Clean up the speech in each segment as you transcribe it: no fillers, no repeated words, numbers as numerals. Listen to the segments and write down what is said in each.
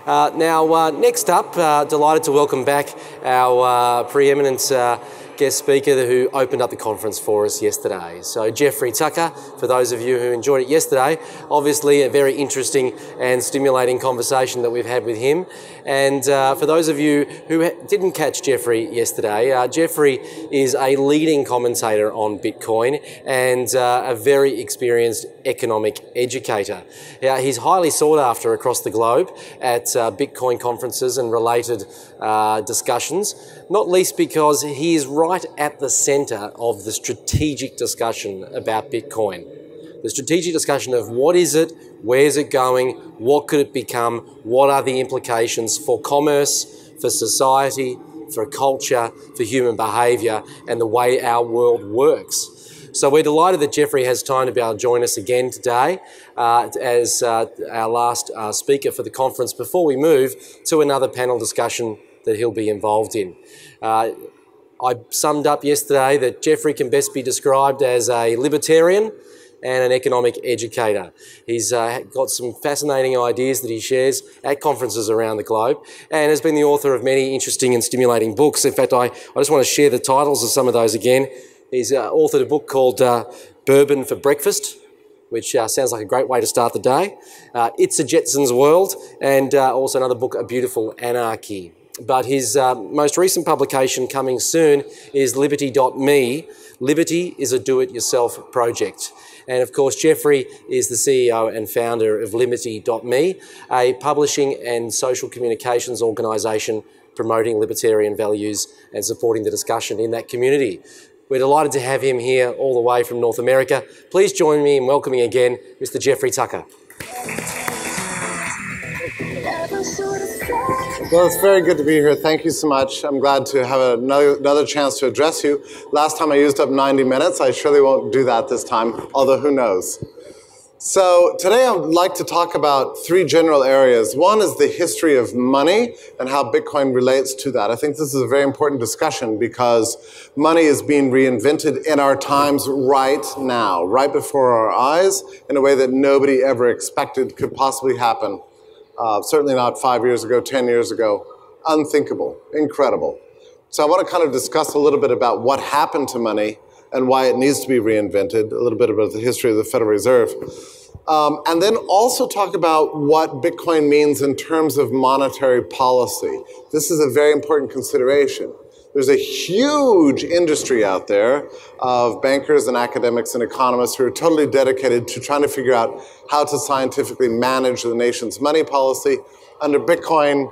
Next up, delighted to welcome back our preeminent guest speaker who opened up the conference for us yesterday. So Jeffrey Tucker, for those of you who enjoyed it yesterday, obviously a very interesting and stimulating conversation that we've had with him. And for those of you who didn't catch Jeffrey yesterday, Jeffrey is a leading commentator on Bitcoin and a very experienced economic educator. He's highly sought after across the globe at Bitcoin conferences and related discussions, not least because he is right at the centre of the strategic discussion about Bitcoin. The strategic discussion of what is it, where's it going, what could it become, what are the implications for commerce, for society, for culture, for human behaviour, and the way our world works. So we're delighted that Jeffrey has time to be able to join us again today as our last speaker for the conference before we move to another panel discussion that he'll be involved in. I summed up yesterday that Jeffrey can best be described as a libertarian and an economic educator. He's got some fascinating ideas that he shares at conferences around the globe and has been the author of many interesting and stimulating books. In fact, I just want to share the titles of some of those again. He's authored a book called Bourbon for Breakfast, which sounds like a great way to start the day. It's a Jetsons World, and also another book, A Beautiful Anarchy. But his most recent publication coming soon is Liberty.me. Liberty is a do-it-yourself project. And of course, Jeffrey is the CEO and founder of Liberty.me, a publishing and social communications organisation promoting libertarian values and supporting the discussion in that community. We're delighted to have him here all the way from North America. Please join me in welcoming again Mr. Jeffrey Tucker. Well, it's very good to be here. Thank you so much. I'm glad to have another chance to address you. Last time I used up 90 minutes. I surely won't do that this time, although who knows. So today I would like to talk about three general areas. One is the history of money and how Bitcoin relates to that. I think this is a very important discussion because money is being reinvented in our times right now, right before our eyes, in a way that nobody ever expected could possibly happen. Certainly not 5 years ago, 10 years ago. Unthinkable, incredible. So I want to kind of discuss a little bit about what happened to money and why it needs to be reinvented, a little bit about the history of the Federal Reserve. And then also talk about what Bitcoin means in terms of monetary policy. This is a very important consideration. There's a huge industry out there of bankers and academics and economists who are totally dedicated to trying to figure out how to scientifically manage the nation's money policy. Under Bitcoin,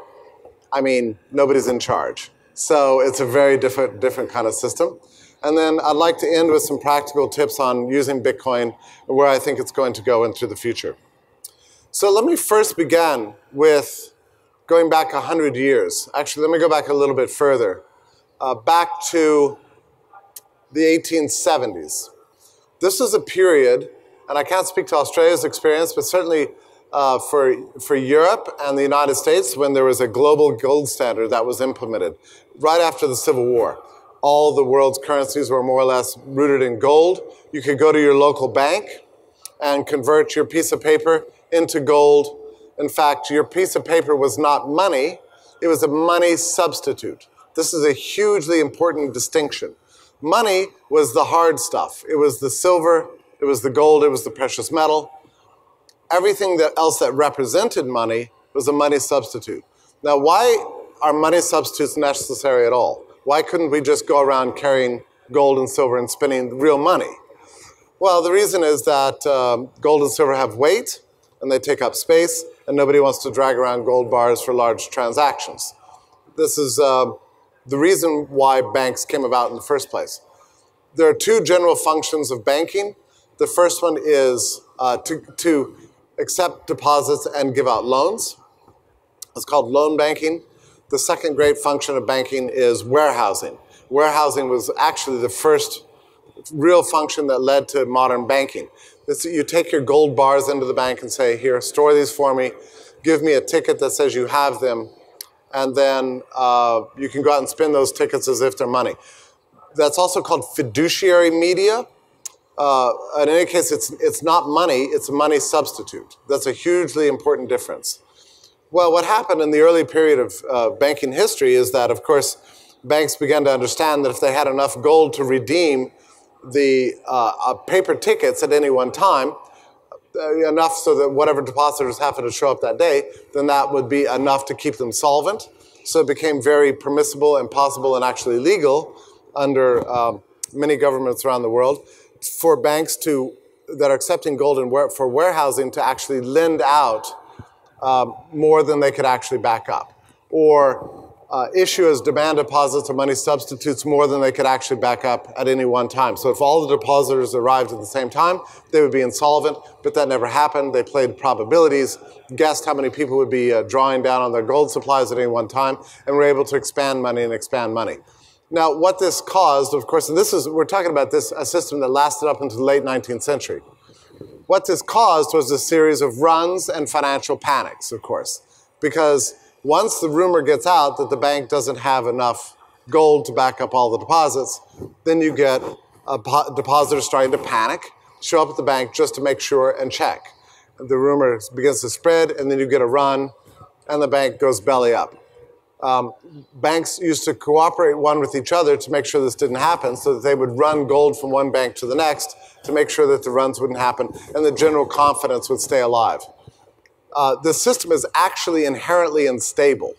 I mean, nobody's in charge. So it's a very different kind of system. And then I'd like to end with some practical tips on using Bitcoin and where I think it's going to go into the future. So let me first begin with going back 100 years. Actually, let me go back a little bit further. Back to the 1870s. This is a period, and I can't speak to Australia's experience, but certainly for Europe and the United States, when there was a global gold standard that was implemented right after the Civil War. All the world's currencies were more or less rooted in gold. You could go to your local bank and convert your piece of paper into gold. In fact, your piece of paper was not money, it was a money substitute. This is a hugely important distinction. Money was the hard stuff. It was the silver, it was the gold, it was the precious metal. Everything else that represented money was a money substitute. Now, why are money substitutes necessary at all? Why couldn't we just go around carrying gold and silver and spinning real money? Well, the reason is that gold and silver have weight, and they take up space, and nobody wants to drag around gold bars for large transactions. This is the reason why banks came about in the first place. There are two general functions of banking. The first one is to accept deposits and give out loans. It's called loan banking. The second great function of banking is warehousing. Warehousing was actually the first real function that led to modern banking. You take your gold bars into the bank and say, here, store these for me. Give me a ticket that says you have them. And then you can go out and spend those tickets as if they're money. That's also called fiduciary media. In any case, it's not money, it's a money substitute. That's a hugely important difference. Well, what happened in the early period of banking history is that, of course, banks began to understand that if they had enough gold to redeem the paper tickets at any one time, enough so that whatever depositors happened to show up that day, then that would be enough to keep them solvent. So it became very permissible and possible and actually legal under many governments around the world for banks that are accepting gold for warehousing to actually lend out more than they could actually back up, or issue as demand deposits or money substitutes more than they could actually back up at any one time. So if all the depositors arrived at the same time, they would be insolvent, but that never happened. They played probabilities, guessed how many people would be drawing down on their gold supplies at any one time, and were able to expand money and expand money. Now, what this caused, of course, and we're talking about a system that lasted up into the late 19th century. What this caused was a series of runs and financial panics, of course, because once the rumor gets out that the bank doesn't have enough gold to back up all the deposits, then you get depositors starting to panic, show up at the bank just to make sure and check. The rumor begins to spread, and then you get a run, and the bank goes belly up. Banks used to cooperate one with each other to make sure this didn't happen, so that they would run gold from one bank to the next to make sure that the runs wouldn't happen and the general confidence would stay alive. The system is actually inherently unstable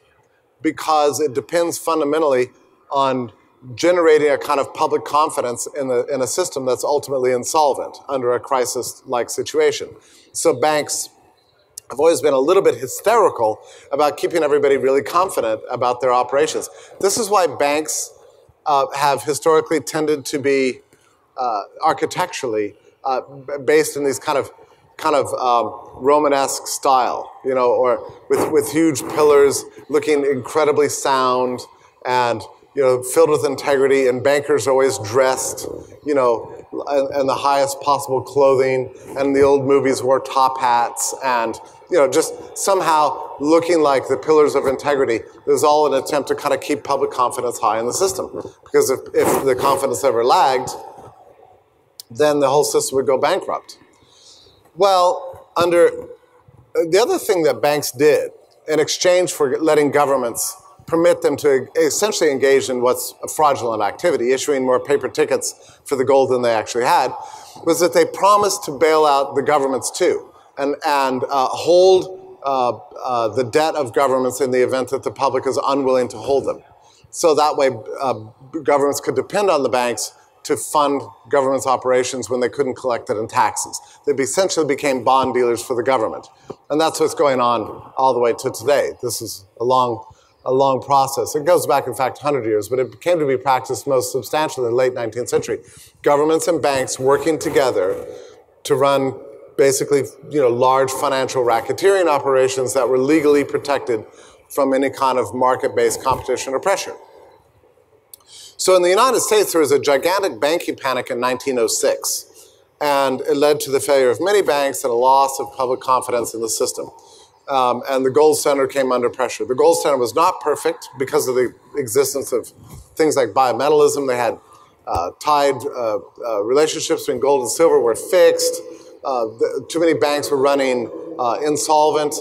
because it depends fundamentally on generating a kind of public confidence in a system that's ultimately insolvent under a crisis-like situation. So banks have always been a little bit hysterical about keeping everybody really confident about their operations. This is why banks have historically tended to be architecturally based in these kind of Romanesque style, or with huge pillars, looking incredibly sound, and filled with integrity. And bankers are always dressed, in the highest possible clothing. And the old movies wore top hats, and just somehow looking like the pillars of integrity. There's all an attempt to kind of keep public confidence high in the system, because if the confidence ever lagged, then the whole system would go bankrupt. Well, the other thing that banks did in exchange for letting governments permit them to essentially engage in what's a fraudulent activity, issuing more paper tickets for the gold than they actually had, was that they promised to bail out the governments too, and hold the debt of governments in the event that the public is unwilling to hold them. So that way governments could depend on the banks to fund government's operations when they couldn't collect it in taxes. They essentially became bond dealers for the government. And that's what's going on all the way to today. This is a long process. It goes back, in fact, 100 years, but it came to be practiced most substantially in the late 19th century. Governments and banks working together to run basically, large financial racketeering operations that were legally protected from any kind of market-based competition or pressure. So in the United States, there was a gigantic banking panic in 1906, and it led to the failure of many banks and a loss of public confidence in the system. And the gold standard came under pressure. The gold standard was not perfect because of the existence of things like bimetallism. They had tied relationships between gold and silver were fixed. Too many banks were running insolvent.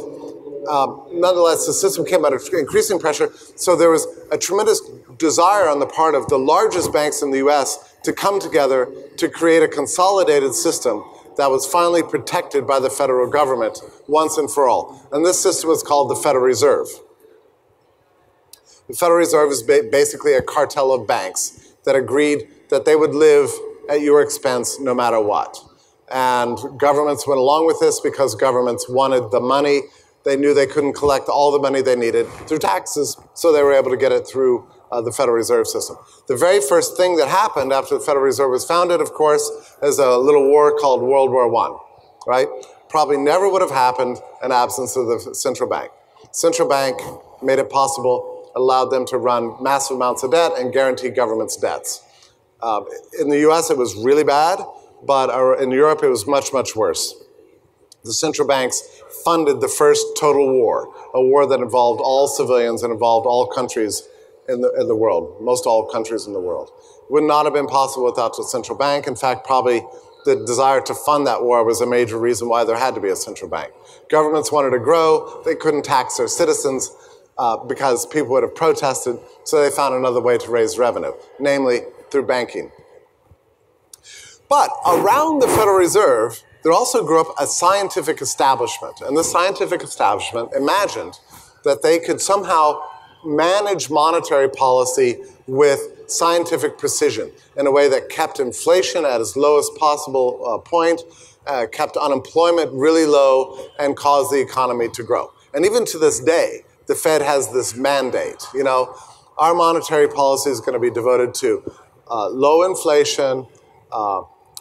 Nonetheless, the system came under increasing pressure, so there was a tremendous desire on the part of the largest banks in the US to come together to create a consolidated system that was finally protected by the federal government once and for all. And this system was called the Federal Reserve. The Federal Reserve is basically a cartel of banks that agreed that they would live at your expense no matter what. And governments went along with this because governments wanted the money. They knew they couldn't collect all the money they needed through taxes, so they were able to get it through the Federal Reserve System. The very first thing that happened after the Federal Reserve was founded, of course, is a little war called World War I, right? Probably never would have happened in absence of the central bank. Central bank made it possible, allowed them to run massive amounts of debt and guarantee government's debts. In the US, it was really bad, but in Europe, it was much, much worse. The central banks funded the first total war, a war that involved all civilians and involved all countries in the world, most all countries in the world. Would not have been possible without the central bank. In fact, probably the desire to fund that war was a major reason why there had to be a central bank. Governments wanted to grow. They couldn't tax their citizens because people would have protested, so they found another way to raise revenue, namely through banking. But around the Federal Reserve, there also grew up a scientific establishment. And this scientific establishment imagined that they could somehow manage monetary policy with scientific precision in a way that kept inflation at its lowest possible point, kept unemployment really low, and caused the economy to grow. And even to this day, the Fed has this mandate. You know, our monetary policy is going to be devoted to low inflation,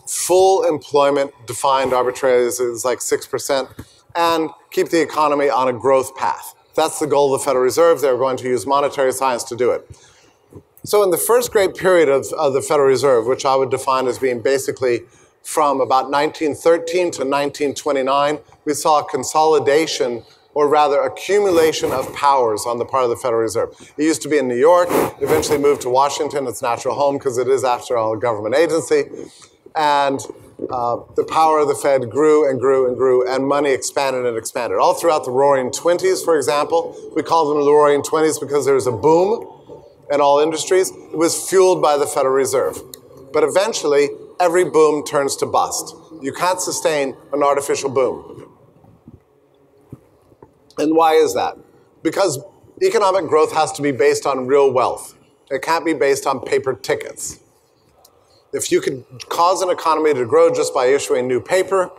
full employment, defined arbitrarily as like 6%, and keep the economy on a growth path. That's the goal of the Federal Reserve. They're going to use monetary science to do it. So in the first great period of the Federal Reserve, which I would define as being basically from about 1913 to 1929, we saw a consolidation, or rather accumulation of powers on the part of the Federal Reserve. It used to be in New York, eventually moved to Washington, its natural home, because it is, after all, a government agency. And the power of the Fed grew and grew and grew, and money expanded and expanded. All throughout the Roaring '20s, for example, we call them the Roaring '20s because there was a boom in all industries. It was fueled by the Federal Reserve. But eventually, every boom turns to bust. You can't sustain an artificial boom. And why is that? Because economic growth has to be based on real wealth. It can't be based on paper tickets. If you could cause an economy to grow just by issuing new paper,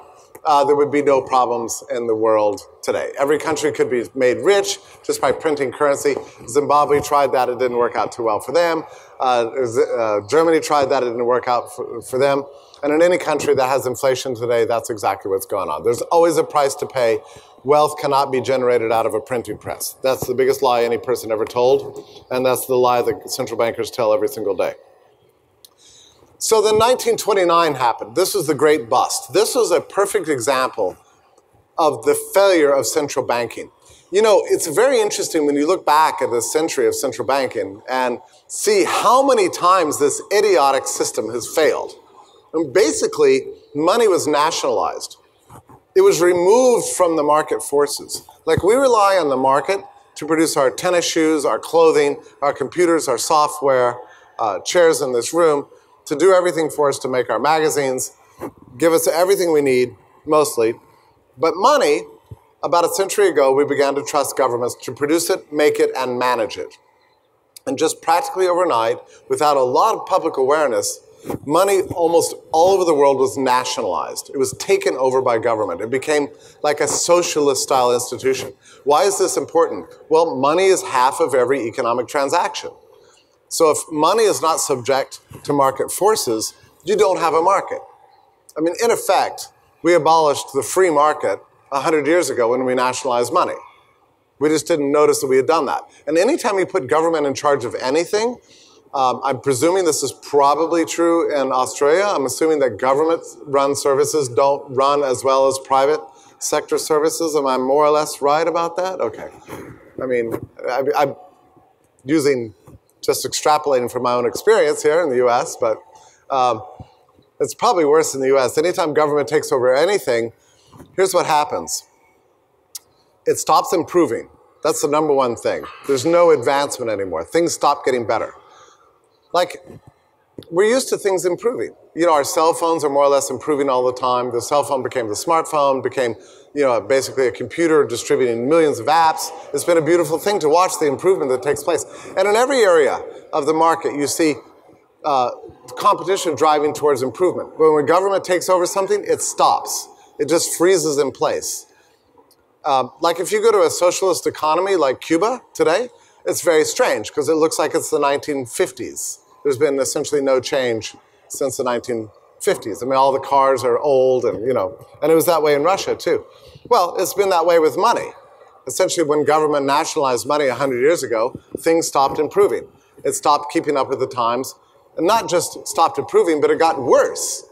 there would be no problems in the world today. Every country could be made rich just by printing currency. Zimbabwe tried that. It didn't work out too well for them. Germany tried that. It didn't work out for them. And in any country that has inflation today, that's exactly what's going on. There's always a price to pay. Wealth cannot be generated out of a printing press. That's the biggest lie any person ever told. And that's the lie that central bankers tell every single day. So then 1929 happened. This was the great bust. This was a perfect example of the failure of central banking. You know, it's very interesting when you look back at the century of central banking and see how many times this idiotic system has failed. And basically, money was nationalized. It was removed from the market forces. Like, we rely on the market to produce our tennis shoes, our clothing, our computers, our software, chairs in this room, to do everything for us, to make our magazines, give us everything we need, mostly. But money, about a century ago, we began to trust governments to produce it, make it, and manage it. And just practically overnight, without a lot of public awareness, money almost all over the world was nationalized. It was taken over by government. It became like a socialist-style institution. Why is this important? Well, money is half of every economic transaction. So if money is not subject to market forces, you don't have a market. I mean, in effect, we abolished the free market 100 years ago when we nationalized money. We just didn't notice that we had done that. And anytime you put government in charge of anything, I'm presuming this is probably true in Australia. I'm assuming that government-run services don't run as well as private sector services. Am I more or less right about that? Okay. I mean, I'm just extrapolating from my own experience here in the US, but it's probably worse in the US. Anytime government takes over anything, here's what happens. It stops improving. That's the number one thing. There's no advancement anymore. Things stop getting better. Like, we're used to things improving. You know, our cell phones are more or less improving all the time. The cell phone became the smartphone, became, you know, basically a computer distributing millions of apps. It's been a beautiful thing to watch the improvement that takes place. And in every area of the market, you see competition driving towards improvement. But when government takes over something, it stops. It just freezes in place. Like if you go to a socialist economy like Cuba today, it's very strange because it looks like it's the 1950s. There's been essentially no change since the 1950s. I mean, all the cars are old and, you know, and it was that way in Russia too. Well, it's been that way with money. Essentially, when government nationalized money 100 years ago, things stopped improving. It stopped keeping up with the times. And not just stopped improving, but it got worse.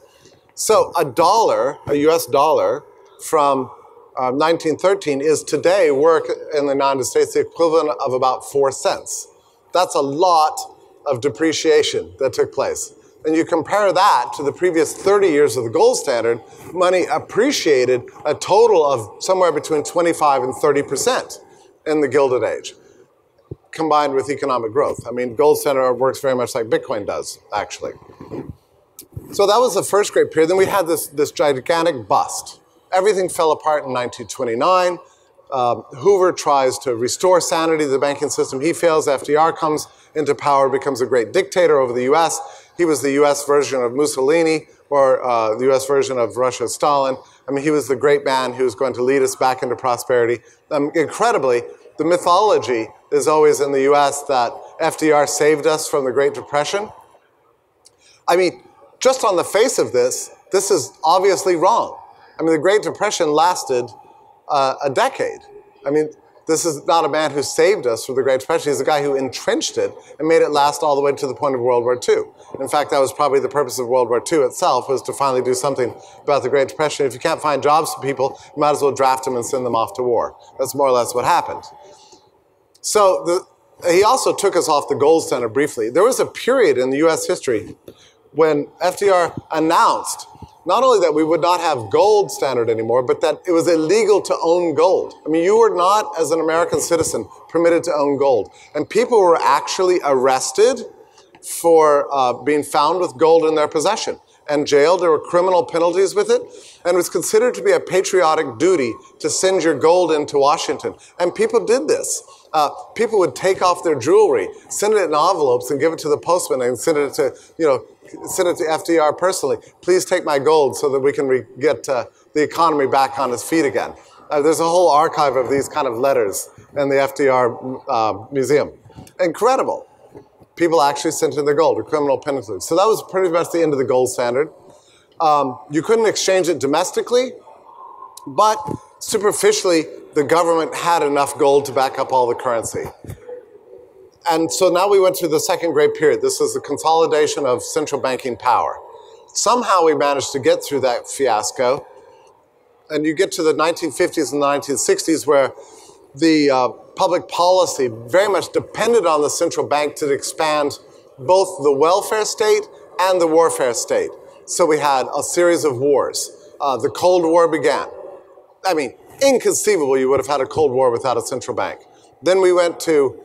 So a dollar, a US dollar from 1913 is today worth in the United States the equivalent of about 4 cents. That's a lot of depreciation that took place. and you compare that to the previous 30 years of the gold standard, money appreciated a total of somewhere between 25 and 30% in the Gilded Age, combined with economic growth. I mean, gold standard works very much like Bitcoin does, actually. So that was the first great period. Then we had this gigantic bust. Everything fell apart in 1929. Hoover tries to restore sanity to the banking system. He fails. FDR comes into power, becomes a great dictator over the US. He was the US version of Mussolini, or the US version of Russia's Stalin. I mean, he was the great man who was going to lead us back into prosperity. Incredibly, the mythology is always in the US that FDR saved us from the Great Depression. I mean, just on the face of this is obviously wrong. I mean, the Great Depression lasted a decade. I mean, this is not a man who saved us from the Great Depression. He's a guy who entrenched it and made it last all the way to the point of World War II. In fact, that was probably the purpose of World War II itself, was to finally do something about the Great Depression. If you can't find jobs for people, you might as well draft them and send them off to war. That's more or less what happened. So he also took us off the gold standard briefly. There was a period in the US history when FDR announced not only that we would not have gold standard anymore, but that it was illegal to own gold. I mean, you were not, as an American citizen, permitted to own gold. And people were actually arrested for being found with gold in their possession and jailed. There were criminal penalties with it. And it was considered to be a patriotic duty to send your gold into Washington. And people did this. People would take off their jewelry, send it in envelopes, and give it to the postman, and send it to, send it to FDR personally. Please take my gold so that we can get the economy back on its feet again. There's a whole archive of these kind of letters in the FDR museum. Incredible. People actually sent in their gold, or criminal penalties. So that was pretty much the end of the gold standard. You couldn't exchange it domestically, but superficially, the government had enough gold to back up all the currency. And so now we went through the second great period. This is the consolidation of central banking power. Somehow we managed to get through that fiasco. And you get to the 1950s and the 1960s where the public policy very much depended on the central bank to expand both the welfare state and the warfare state. So we had a series of wars. The Cold War began. I mean, inconceivable you would have had a Cold War without a central bank. Then we went to,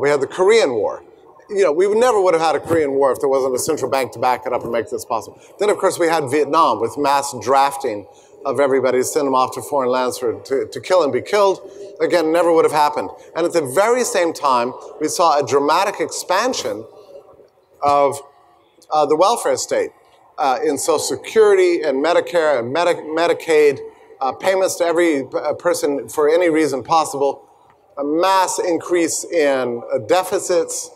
we had the Korean War. We never would have had a Korean War if there wasn't a central bank to back it up and make this possible. Then, of course, we had Vietnam with mass drafting of everybody to send them off to foreign lands to kill and be killed. Again, never would have happened. And at the very same time, we saw a dramatic expansion of the welfare state in Social Security and Medicare and Medicaid, payments to every person for any reason possible, a mass increase in deficits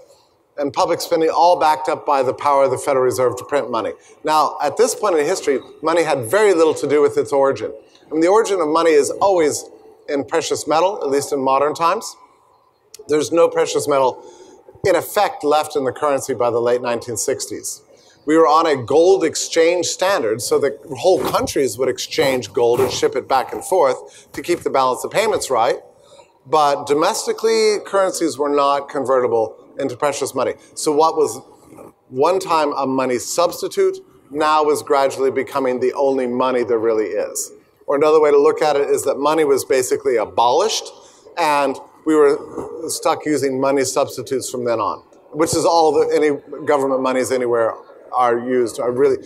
and public spending, all backed up by the power of the Federal Reserve to print money. Now, at this point in history, money had very little to do with its origin. And the origin of money is always in precious metal, at least in modern times. There's no precious metal, in effect, left in the currency by the late 1960s. We were on a gold exchange standard, so that whole countries would exchange gold and ship it back and forth to keep the balance of payments right. But domestically, currencies were not convertible into precious money. So what was one time a money substitute now is gradually becoming the only money there really is. Or another way to look at it is that money was basically abolished, and we were stuck using money substitutes from then on, which is all any government monies anywhere are used, are really,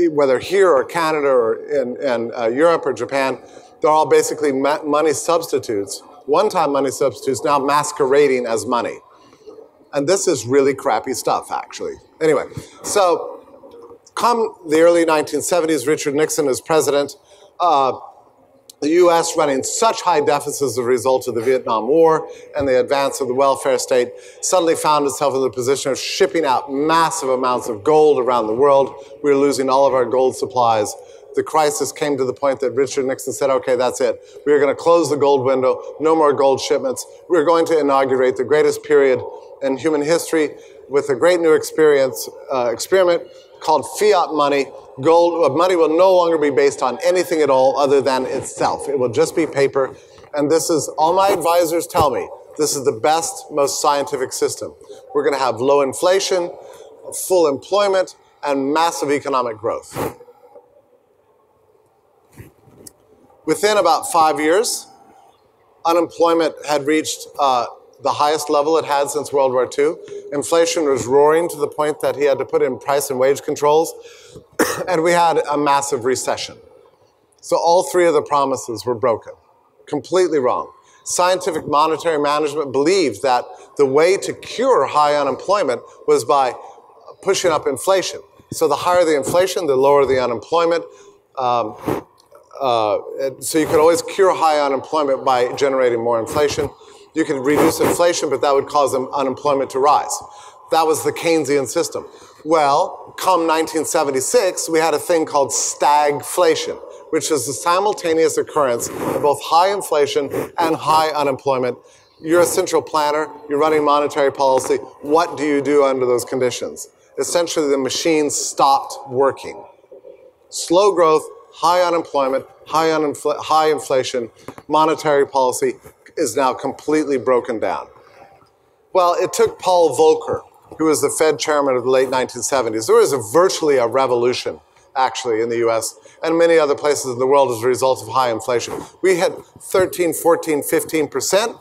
whether here or Canada or in Europe or Japan, they're all basically money substitutes, one-time money substitutes, now masquerading as money. And this is really crappy stuff, actually. Anyway, so come the early 1970s, Richard Nixon is president. The U.S. running such high deficits as a result of the Vietnam War and the advance of the welfare state suddenly found itself in the position of shipping out massive amounts of gold around the world. We were losing all of our gold supplies. The crisis came to the point that Richard Nixon said, okay, that's it. We are going to close the gold window, no more gold shipments. We're going to inaugurate the greatest period in human history with a great new experiment called fiat money. Money will no longer be based on anything at all other than itself. It will just be paper. And this is, all my advisors tell me, this is the best, most scientific system. We're going to have low inflation, full employment, and massive economic growth. Within about 5 years, unemployment had reached the highest level it had since World War II. Inflation was roaring to the point that he had to put in price and wage controls, and we had a massive recession. So all three of the promises were broken, completely wrong. Scientific monetary management believed that the way to cure high unemployment was by pushing up inflation. So the higher the inflation, the lower the unemployment. So you could always cure high unemployment by generating more inflation. You could reduce inflation, but that would cause unemployment to rise. That was the Keynesian system. Well, come 1976, we had a thing called stagflation, which is the simultaneous occurrence of both high inflation and high unemployment. You're a central planner, you're running monetary policy. What do you do under those conditions? Essentially, the machine stopped working. Slow growth, high unemployment, high inflation, monetary policy is now completely broken down. Well, it took Paul Volcker, who was the Fed chairman of the late 1970s. There was virtually a revolution, actually, in the US and many other places in the world as a result of high inflation. We had 13, 14, 15%.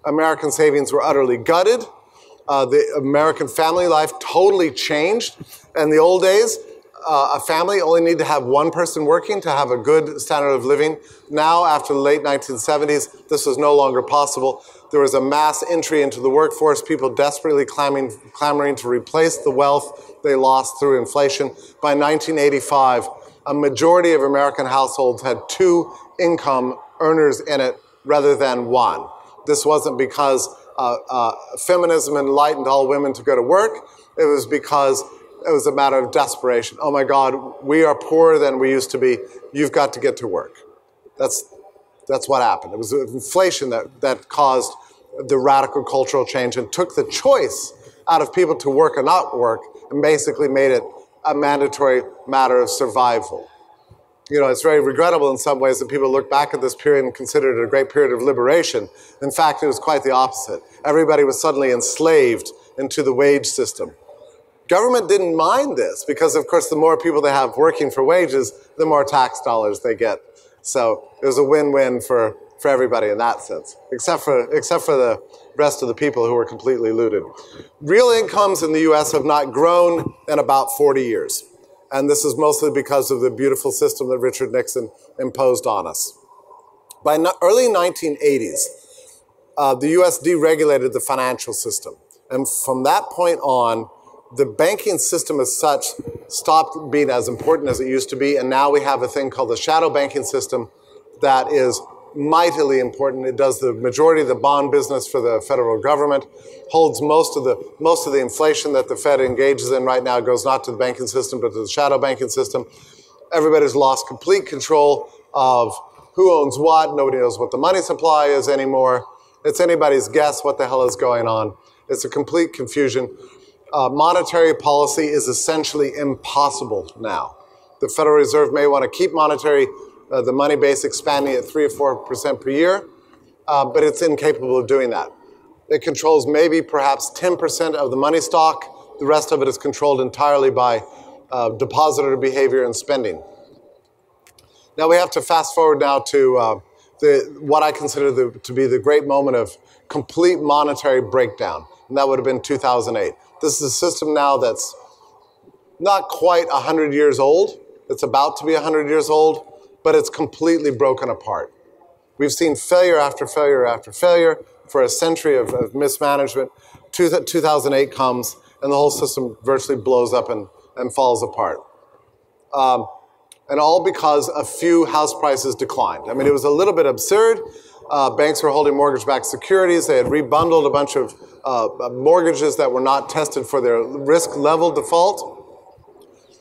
American savings were utterly gutted. The American family life totally changed. In the old days, a family only needed to have one person working to have a good standard of living. Now, after the late 1970s, this was no longer possible. There was a mass entry into the workforce, people desperately clamoring to replace the wealth they lost through inflation. By 1985, a majority of American households had 2 income earners in it rather than 1. This wasn't because feminism enlightened all women to go to work. It was because it was a matter of desperation. Oh my God, we are poorer than we used to be. You've got to get to work. That's what happened. It was inflation that caused the radical cultural change and took the choice out of people to work or not work and basically made it a mandatory matter of survival. You know, it's very regrettable in some ways that people look back at this period and consider it a great period of liberation. In fact, it was quite the opposite. Everybody was suddenly enslaved into the wage system. Government didn't mind this because, of course, the more people they have working for wages, the more tax dollars they get. So it was a win-win for everybody in that sense, except for the rest of the people who were completely looted. Real incomes in the US have not grown in about 40 years. And this is mostly because of the beautiful system that Richard Nixon imposed on us. By early 1980s, the US deregulated the financial system. And from that point on, the banking system as such stopped being as important as it used to be, and now we have a thing called the shadow banking system that is mightily important. It does the majority of the bond business for the federal government, holds most of the inflation that the Fed engages in right now goes not to the banking system, but to the shadow banking system. Everybody's lost complete control of who owns what. Nobody knows what the money supply is anymore. It's anybody's guess what the hell is going on. It's a complete confusion. Monetary policy is essentially impossible now. The Federal Reserve may want to keep the money base expanding at 3 or 4% per year, but it's incapable of doing that. It controls maybe perhaps 10% of the money stock. The rest of it is controlled entirely by depositor behavior and spending. Now we have to fast forward now to what I consider to be the great moment of complete monetary breakdown, and that would have been 2008. This is a system now that's not quite 100 years old. It's about to be 100 years old, but it's completely broken apart. We've seen failure after failure after failure for a century of mismanagement. 2008 comes, and the whole system virtually blows up and falls apart. And all because a few house prices declined. I mean, it was a little bit absurd. Banks were holding mortgage-backed securities. They had rebundled a bunch of mortgages that were not tested for their risk level default,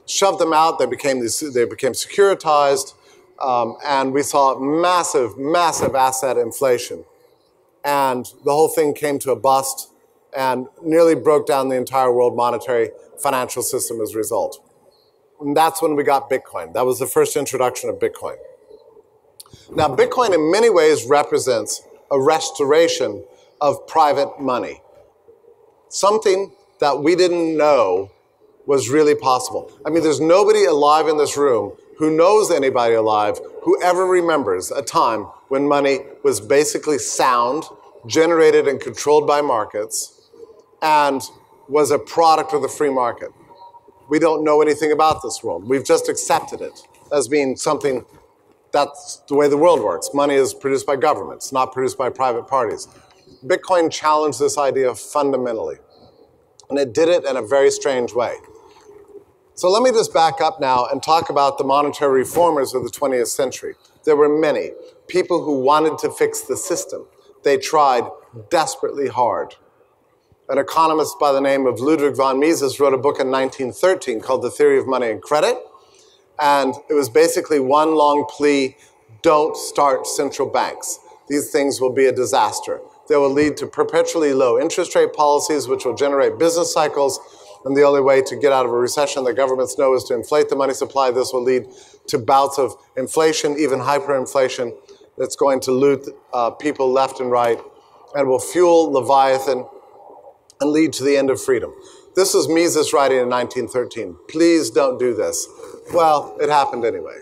shoved them out. They became securitized, and we saw massive, massive asset inflation. And the whole thing came to a bust and nearly broke down the entire world monetary financial system as a result. And that's when we got Bitcoin. That was the first introduction of Bitcoin. Now, Bitcoin in many ways represents a restoration of private money. Something that we didn't know was really possible. I mean, there's nobody alive in this room who knows anybody alive who ever remembers a time when money was basically sound, generated and controlled by markets, and was a product of the free market. We don't know anything about this world. We've just accepted it as being something that's the way the world works. Money is produced by governments, not produced by private parties. Bitcoin challenged this idea fundamentally, and it did it in a very strange way. So let me just back up now and talk about the monetary reformers of the 20th century. There were many people who wanted to fix the system. They tried desperately hard. An economist by the name of Ludwig von Mises wrote a book in 1913 called The Theory of Money and Credit. And it was basically one long plea: don't start central banks. These things will be a disaster. They will lead to perpetually low interest rate policies, which will generate business cycles. And the only way to get out of a recession that governments know is to inflate the money supply. This will lead to bouts of inflation, even hyperinflation, that's going to loot people left and right and will fuel Leviathan and lead to the end of freedom. This is Mises writing in 1913. Please don't do this. Well, it happened anyway.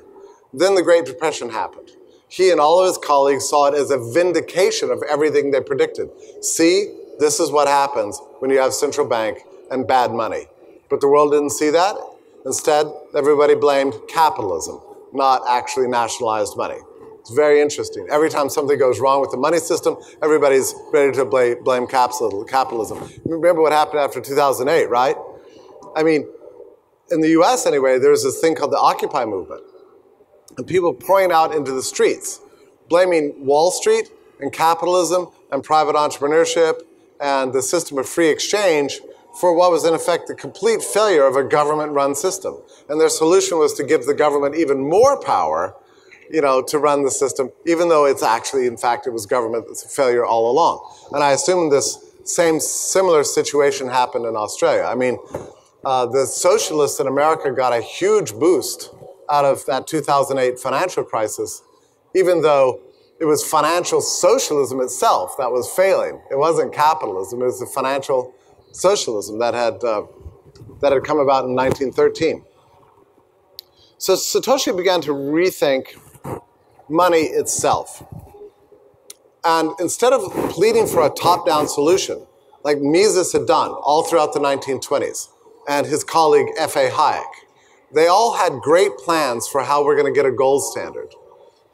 Then the Great Depression happened. He and all of his colleagues saw it as a vindication of everything they predicted. See, this is what happens when you have central bank and bad money. But the world didn't see that. Instead, everybody blamed capitalism, not actually nationalized money. It's very interesting. Every time something goes wrong with the money system, everybody's ready to blame capitalism. Remember what happened after 2008, right? I mean, in the US anyway, there's this thing called the Occupy movement. And people pouring out into the streets, blaming Wall Street and capitalism and private entrepreneurship and the system of free exchange for what was in effect the complete failure of a government-run system. And their solution was to give the government even more power, to run the system, even though it's actually, in fact, it was government failure all along. And I assume this similar situation happened in Australia. I mean, the socialists in America got a huge boost out of that 2008 financial crisis, even though it was financial socialism itself that was failing. It wasn't capitalism, it was the financial socialism that had come about in 1913. So Satoshi began to rethink money itself. And instead of pleading for a top-down solution, like Mises had done all throughout the 1920s, and his colleague F.A. Hayek, they all had great plans for how we're going to get a gold standard,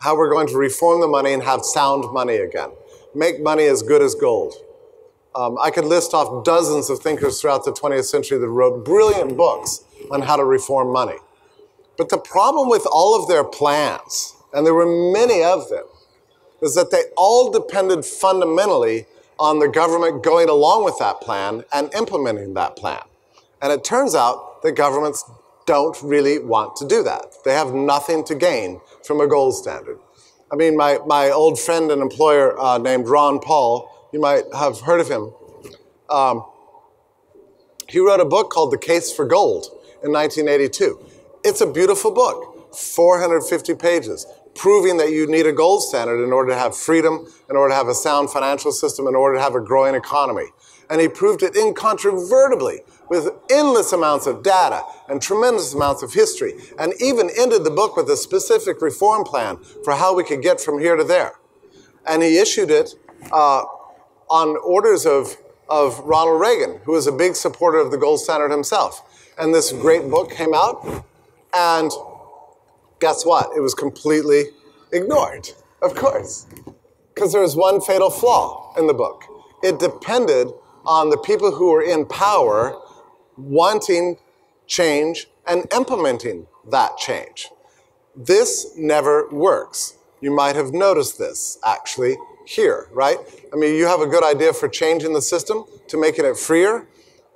how we're going to reform the money and have sound money again, make money as good as gold. I could list off dozens of thinkers throughout the 20th century that wrote brilliant books on how to reform money. But the problem with all of their plans, and there were many of them, is that they all depended fundamentally on the government going along with that plan and implementing that plan. And it turns out that governments don't really want to do that. They have nothing to gain from a gold standard. I mean, my old friend and employer named Ron Paul, you might have heard of him. He wrote a book called The Case for Gold in 1982. It's a beautiful book, 450 pages, proving that you need a gold standard in order to have freedom, in order to have a sound financial system, in order to have a growing economy. And he proved it incontrovertibly with endless amounts of data and tremendous amounts of history, and even ended the book with a specific reform plan for how we could get from here to there. And he issued it on orders of Ronald Reagan, who was a big supporter of the gold standard himself. And this great book came out, and guess what? It was completely ignored, of course, because there was one fatal flaw in the book. It depended on the people who were in power wanting change and implementing that change. This never works. You might have noticed this, actually, here, right? I mean, you have a good idea for changing the system to making it freer.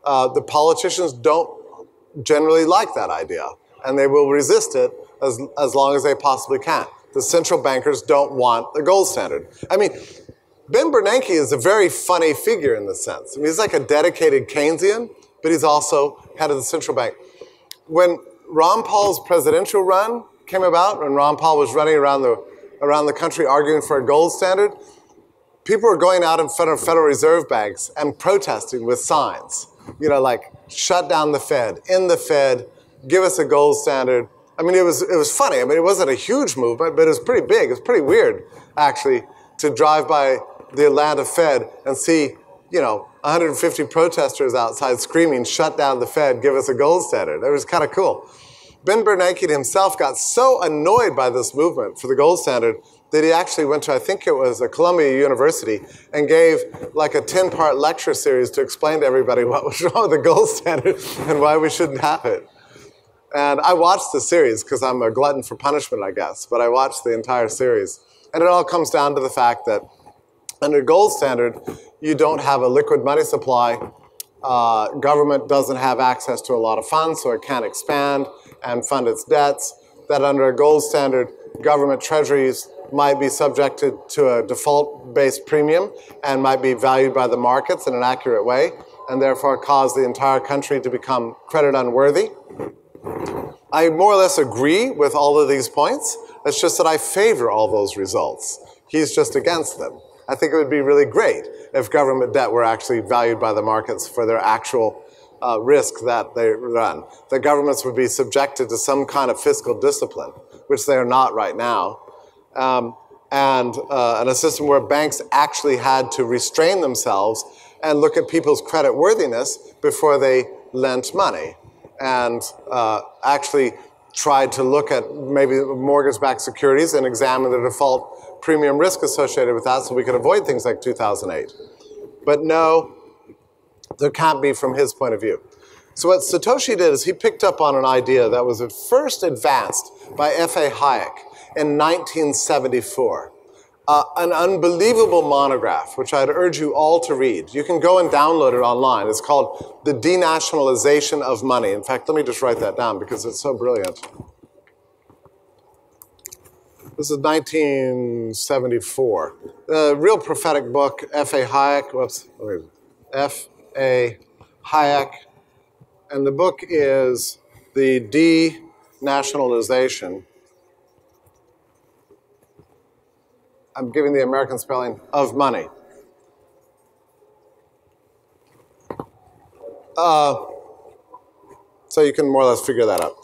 The politicians don't generally like that idea, and they will resist it as long as they possibly can. The central bankers don't want the gold standard. I mean, Ben Bernanke is a very funny figure in this sense. I mean, he's like a dedicated Keynesian, but he's also head of the central bank. When Ron Paul's presidential run came about, when Ron Paul was running around the country arguing for a gold standard, people were going out in front of Federal Reserve banks and protesting with signs, you know, like, shut down the Fed, in the Fed, give us a gold standard. I mean, it was funny. I mean, it wasn't a huge movement, but it was pretty big. It was pretty weird, actually, to drive by the Atlanta Fed and see, you know, 150 protesters outside screaming, shut down the Fed, give us a gold standard. It was kind of cool. Ben Bernanke himself got so annoyed by this movement for the gold standard that he actually went to, I think it was Columbia University, and gave like a 10-part lecture series to explain to everybody what was wrong with the gold standard and why we shouldn't have it. And I watched the series because I'm a glutton for punishment, I guess, but I watched the entire series. And it all comes down to the fact that under gold standard, you don't have a liquid money supply. Government doesn't have access to a lot of funds, so it can't expand and fund its debts. That under a gold standard, government treasuries might be subjected to a default-based premium and might be valued by the markets in an accurate way, and therefore cause the entire country to become credit unworthy. I more or less agree with all of these points. It's just that I favor all those results. He's just against them. I think it would be really great if government debt were actually valued by the markets for their actual risk that they run. The governments would be subjected to some kind of fiscal discipline, which they are not right now. And a system where banks actually had to restrain themselves and look at people's credit worthiness before they lent money, and actually tried to look at maybe mortgage-backed securities and examine the default premium risk associated with that so we could avoid things like 2008. But no, there can't be from his point of view. So what Satoshi did is he picked up on an idea that was at first advanced by F.A. Hayek in 1974. An unbelievable monograph, which I'd urge you all to read. You can go and download it online. It's called The Denationalization of Money. In fact, let me just write that down because it's so brilliant. This is 1974. A real prophetic book, F.A. Hayek. Whoops. F.A. Hayek. And the book is The Denationalization. I'm giving the American spelling of money. So you can more or less figure that out.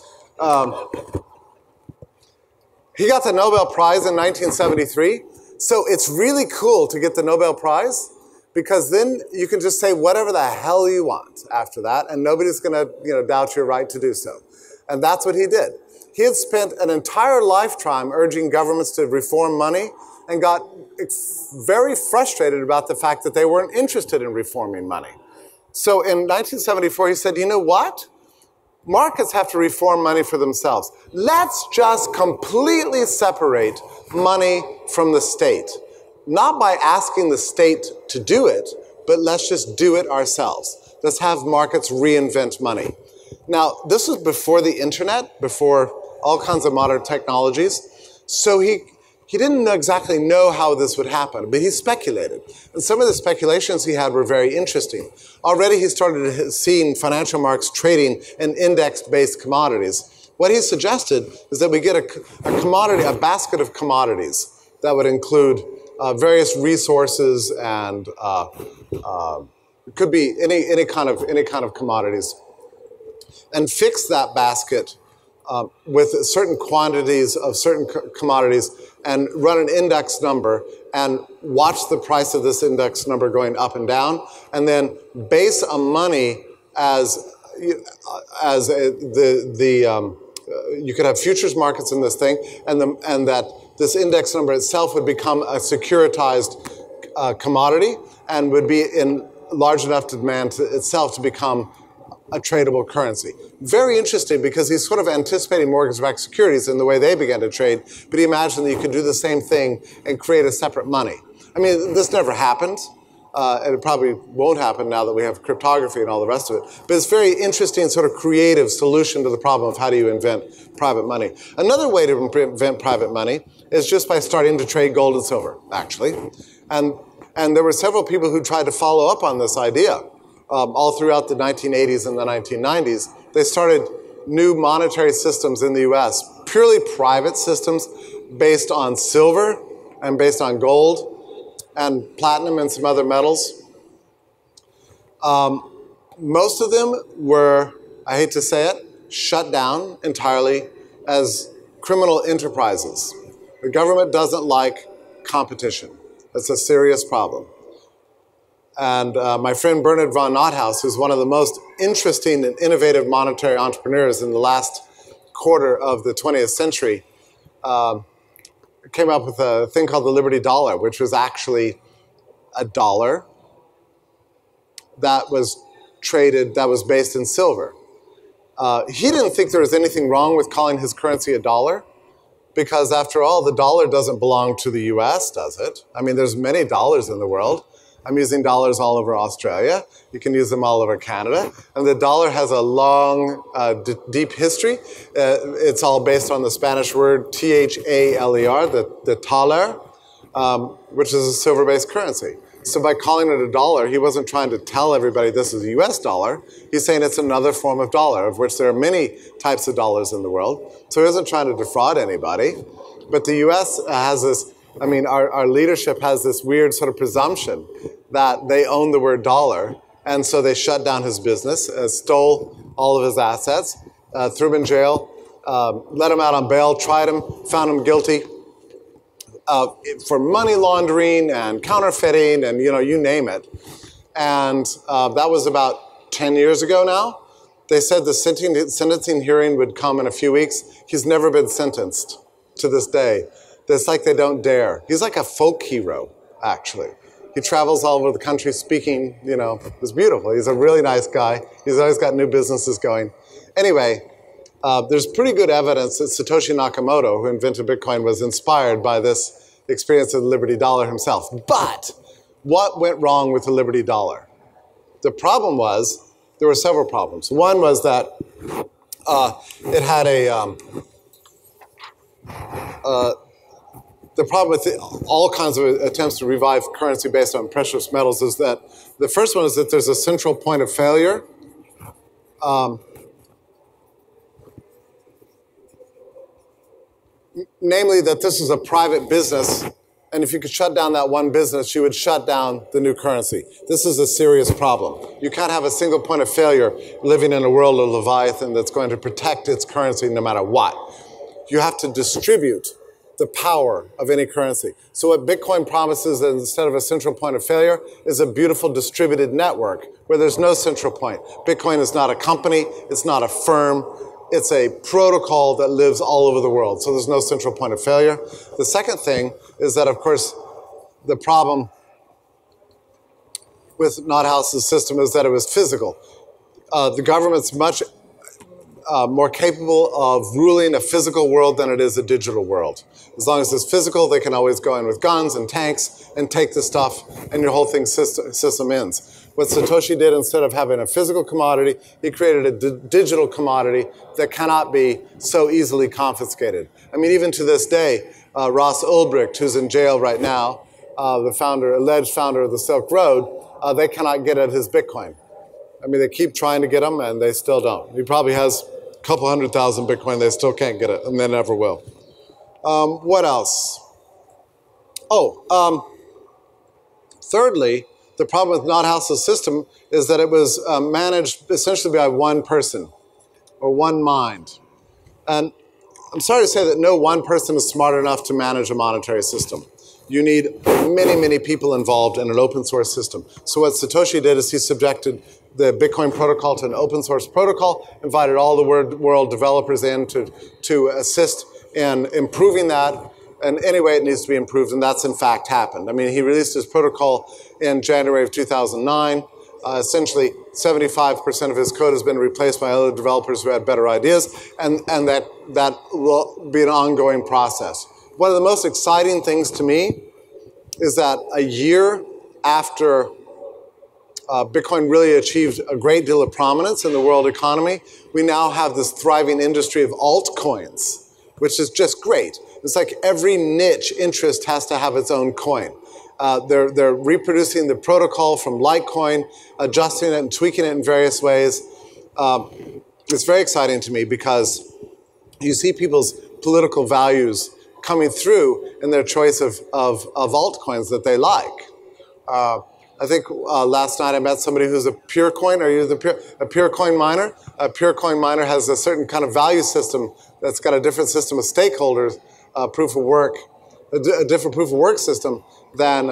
He got the Nobel Prize in 1973. So it's really cool to get the Nobel Prize because then you can just say whatever the hell you want after that, and nobody's going to doubt your right to do so. And that's what he did. He had spent an entire lifetime urging governments to reform money and got very frustrated about the fact that they weren't interested in reforming money. So in 1974, he said, you know what? Markets have to reform money for themselves. Let's just completely separate money from the state. Not by asking the state to do it, but let's just do it ourselves. Let's have markets reinvent money. Now, this was before the internet, before all kinds of modern technologies. So he didn't exactly know how this would happen, but he speculated. And some of the speculations he had were very interesting. Already he started seeing financial markets trading in index-based commodities. What he suggested is that we get a commodity, a basket of commodities that would include various resources and it could be any kind of commodities, and fix that basket with certain quantities of certain commodities and run an index number and watch the price of this index number going up and down, and then base a money you could have futures markets in this thing, and that this index number itself would become a securitized commodity and would be in large enough demand itself to become a tradable currency. Very interesting because he's sort of anticipating mortgage-backed securities in the way they began to trade, but he imagined that you could do the same thing and create a separate money. I mean, this never happened, and it probably won't happen now that we have cryptography and all the rest of it, but it's a very interesting sort of creative solution to the problem of how do you invent private money. Another way to invent private money is just by starting to trade gold and silver, actually. And there were several people who tried to follow up on this idea. All throughout the 1980s and the 1990s, they started new monetary systems in the US, purely private systems based on silver and based on gold. and platinum and some other metals. Most of them were, I hate to say it, shut down entirely as criminal enterprises. The government doesn't like competition. That's a serious problem. And my friend Bernard von Nothaus, who's one of the most interesting and innovative monetary entrepreneurs in the last quarter of the 20th century, came up with a thing called the Liberty Dollar, which was actually a dollar that was traded, that was based in silver. He didn't think there was anything wrong with calling his currency a dollar, because after all, the dollar doesn't belong to the US, does it? I mean, there's many dollars in the world. I'm using dollars all over Australia. You can use them all over Canada. And the dollar has a long, deep history. It's all based on the Spanish word T-H-A-L-E-R, the taler, which is a silver-based currency. So by calling it a dollar, he wasn't trying to tell everybody this is a US dollar. He's saying it's another form of dollar, of which there are many types of dollars in the world. So he isn't trying to defraud anybody. But the US has this, I mean, our leadership has this weird sort of presumption that they own the word dollar. And so they shut down his business, stole all of his assets, threw him in jail, let him out on bail, tried him, found him guilty for money laundering and counterfeiting and, you name it. And that was about 10 years ago now. They said the sentencing hearing would come in a few weeks. He's never been sentenced to this day. It's like they don't dare. He's like a folk hero, actually. He travels all over the country speaking, it's beautiful. He's a really nice guy. He's always got new businesses going. Anyway, there's pretty good evidence that Satoshi Nakamoto, who invented Bitcoin, was inspired by this experience of the Liberty Dollar himself. But what went wrong with the Liberty Dollar? The problem was, there were several problems. One was that it had the problem with all kinds of attempts to revive currency based on precious metals is that the first one is that there's a central point of failure. Namely, that this is a private business, and if you could shut down that one business, you would shut down the new currency. This is a serious problem. You can't have a single point of failure living in a world of Leviathan that's going to protect its currency no matter what. You have to distribute the power of any currency. So what Bitcoin promises, instead of a central point of failure, is a beautiful distributed network where there's no central point. Bitcoin is not a company, it's not a firm, it's a protocol that lives all over the world. So there's no central point of failure. The second thing is that, of course, the problem with Nothaus's system is that it was physical. The government's much more capable of ruling a physical world than it is a digital world. As long as it's physical, they can always go in with guns and tanks and take the stuff, and your whole thing system ends. What Satoshi did, instead of having a physical commodity, he created a digital commodity that cannot be so easily confiscated. I mean, even to this day, Ross Ulbricht, who's in jail right now, the alleged founder of the Silk Road, they cannot get at his Bitcoin. I mean, they keep trying to get him, and they still don't. He probably has a couple 100,000 Bitcoin. They still can't get it, and they never will. What else? Thirdly, the problem with Nothaus's system is that it was managed essentially by one person or one mind. And I'm sorry to say that no one person is smart enough to manage a monetary system. You need many, many people involved in an open source system. So what Satoshi did is he subjected the Bitcoin protocol to an open source protocol, invited all the world developers in to assist in improving that. And anyway, it needs to be improved, and that's in fact happened. I mean, he released his protocol in January of 2009. Essentially, 75% of his code has been replaced by other developers who had better ideas, and that will be an ongoing process. One of the most exciting things to me is that a year after Bitcoin really achieved a great deal of prominence in the world economy, we now have this thriving industry of altcoins, which is just great. It's like every niche interest has to have its own coin. They're reproducing the protocol from Litecoin, adjusting it and tweaking it in various ways. It's very exciting to me because you see people's political values coming through in their choice of altcoins that they like. I think last night I met somebody who's a Purecoin. Are you a Purecoin miner? A Purecoin miner has a certain kind of value system that's got a different system of stakeholders, proof of work, a different proof of work system than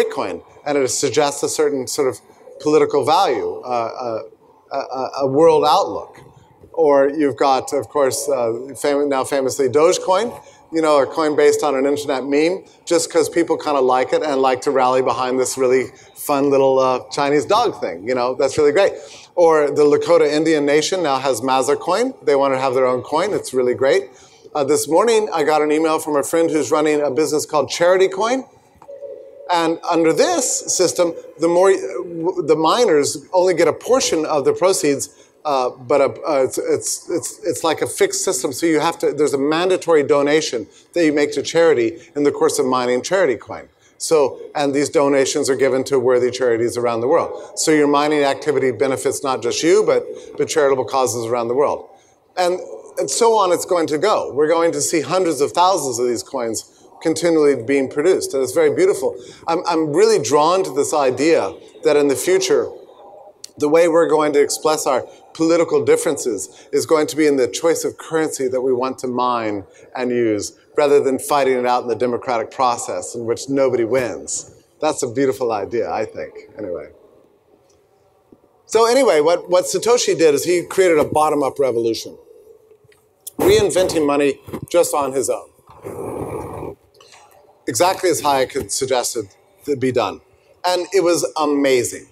Bitcoin, and it suggests a certain sort of political value, a world outlook. Or you've got, of course, now famously Dogecoin, a coin based on an internet meme, just because people kind of like it and like to rally behind this really fun little Chinese dog thing. That's really great. Or the Lakota Indian Nation now has Maza coin. They want to have their own coin. It's really great. This morning, I got an email from a friend who's running a business called Charity Coin. And under this system, the miners only get a portion of the proceeds, but it's like a fixed system. So there's a mandatory donation that you make to charity in the course of mining Charity Coin. And these donations are given to worthy charities around the world. So your mining activity benefits not just you, but charitable causes around the world. And so on it's going to go. We're going to see hundreds of thousands of these coins continually being produced. And it's very beautiful. I'm really drawn to this idea that in the future, the way we're going to express our political differences is going to be in the choice of currency that we want to mine and use, rather than fighting it out in the democratic process in which nobody wins. That's a beautiful idea, I think, anyway. So anyway, what Satoshi did is he created a bottom-up revolution, reinventing money just on his own. Exactly as Hayek had suggested to be done. And it was amazing.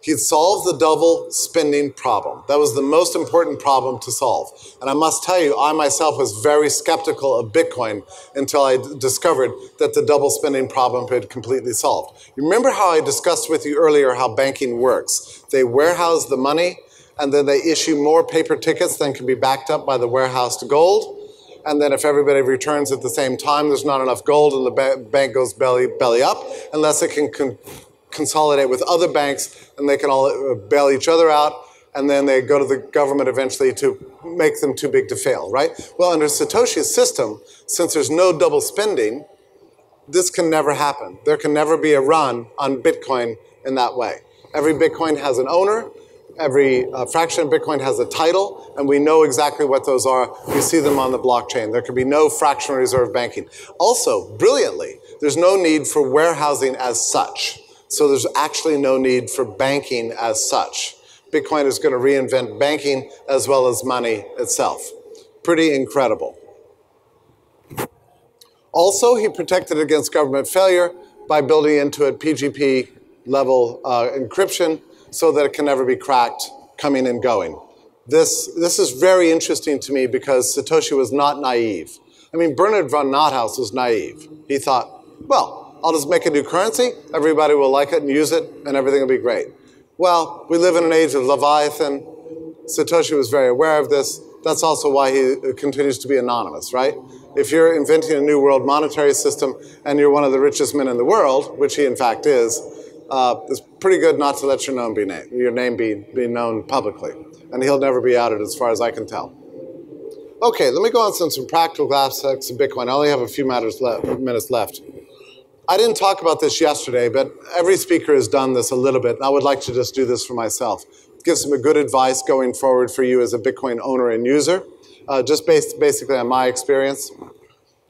He'd solved the double spending problem. That was the most important problem to solve. And I must tell you, I myself was very skeptical of Bitcoin until I discovered that the double spending problem had completely solved. You remember how I discussed with you earlier how banking works? They warehouse the money, and then they issue more paper tickets than can be backed up by the warehoused gold. And then if everybody returns at the same time, there's not enough gold and the bank goes belly up, unless it can consolidate with other banks and they can all bail each other out, and then they go to the government eventually to make them too big to fail, right? Well, under Satoshi's system, since there's no double spending, this can never happen. There can never be a run on Bitcoin in that way. Every Bitcoin has an owner. Every fraction of Bitcoin has a title, and we know exactly what those are. We see them on the blockchain. There can be no fractional reserve banking. Also, brilliantly, there's no need for warehousing as such. So there's actually no need for banking as such. Bitcoin is going to reinvent banking as well as money itself. Pretty incredible. Also, he protected against government failure by building into it PGP level encryption, so that it can never be cracked coming and going. This is very interesting to me because Satoshi was not naive. I mean, Bernard von Nothaus was naive. He thought, well, I'll just make a new currency, everybody will like it and use it, and everything will be great. Well, we live in an age of Leviathan. Satoshi was very aware of this. That's also why he continues to be anonymous, right? If you're inventing a new world monetary system and you're one of the richest men in the world, which he in fact is, it's pretty good not to let your name be known publicly. And he'll never be outed as far as I can tell. Okay, let me go on some practical aspects of Bitcoin. I only have a few minutes left. I didn't talk about this yesterday, but every speaker has done this a little bit. And I would like to just do this for myself. Give some good advice going forward for you as a Bitcoin owner and user, just basically on my experience.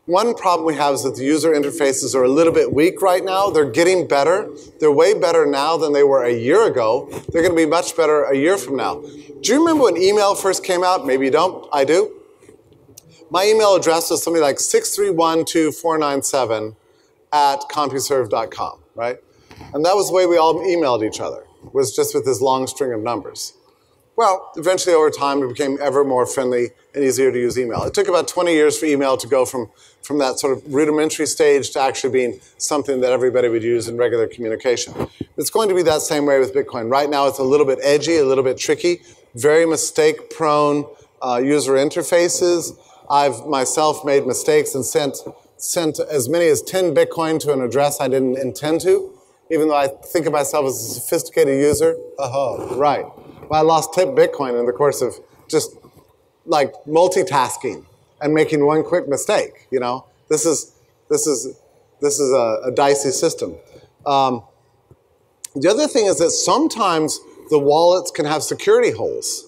One problem we have is that the user interfaces are a little bit weak right now. They're getting better. They're way better now than they were a year ago. They're going to be much better a year from now. Do you remember when email first came out? Maybe you don't. I do. My email address was something like 6312497@CompuServe.com, right? And that was the way we all emailed each other, was just with this long string of numbers. Well, eventually over time, it became ever more friendly and easier to use email. It took about 20 years for email to go from that sort of rudimentary stage to actually being something that everybody would use in regular communication. It's going to be that same way with Bitcoin. Right now, it's a little bit edgy, a little bit tricky, very mistake-prone user interfaces. I've myself made mistakes and sent as many as 10 Bitcoin to an address I didn't intend to, even though I think of myself as a sophisticated user. Oh, right. Well, I lost 10 Bitcoin in the course of just like multitasking and making one quick mistake, This is a dicey system. The other thing is that sometimes the wallets can have security holes.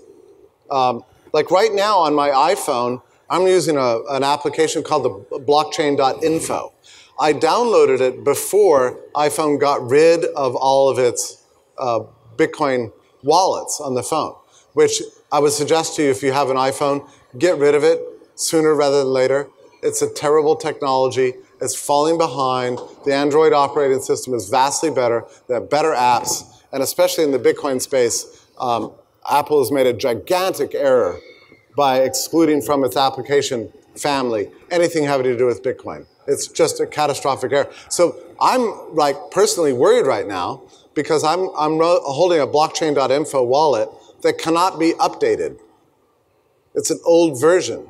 Like right now on my iPhone, I'm using an application called the blockchain.info. I downloaded it before iPhone got rid of all of its Bitcoin wallets on the phone, which I would suggest to you, if you have an iPhone, get rid of it sooner rather than later. It's a terrible technology. It's falling behind. The Android operating system is vastly better. They have better apps. And especially in the Bitcoin space, Apple has made a gigantic error by excluding from its application family anything having to do with Bitcoin. It's just a catastrophic error. So I'm like personally worried right now because I'm holding a blockchain.info wallet that cannot be updated. It's an old version.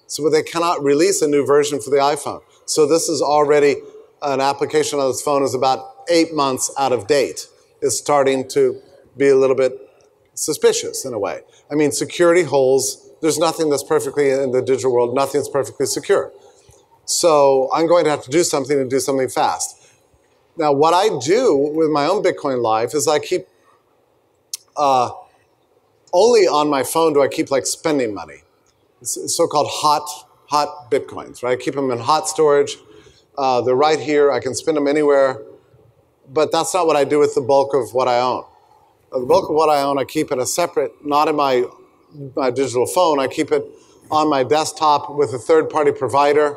So they cannot release a new version for the iPhone. So this is already an application on this phone is about 8 months out of date. It's starting to be a little bit suspicious in a way. I mean, security holes, there's nothing that's perfectly in the digital world, nothing's perfectly secure. So I'm going to have to do something and do something fast. Now, what I do with my own Bitcoin life is I keep, only on my phone do I keep like spending money. It's so-called hot Bitcoins, right? I keep them in hot storage. They're right here. I can spend them anywhere. But that's not what I do with the bulk of what I own. The bulk of what I own, I keep in a separate, not in my digital phone. I keep it on my desktop with a third-party provider.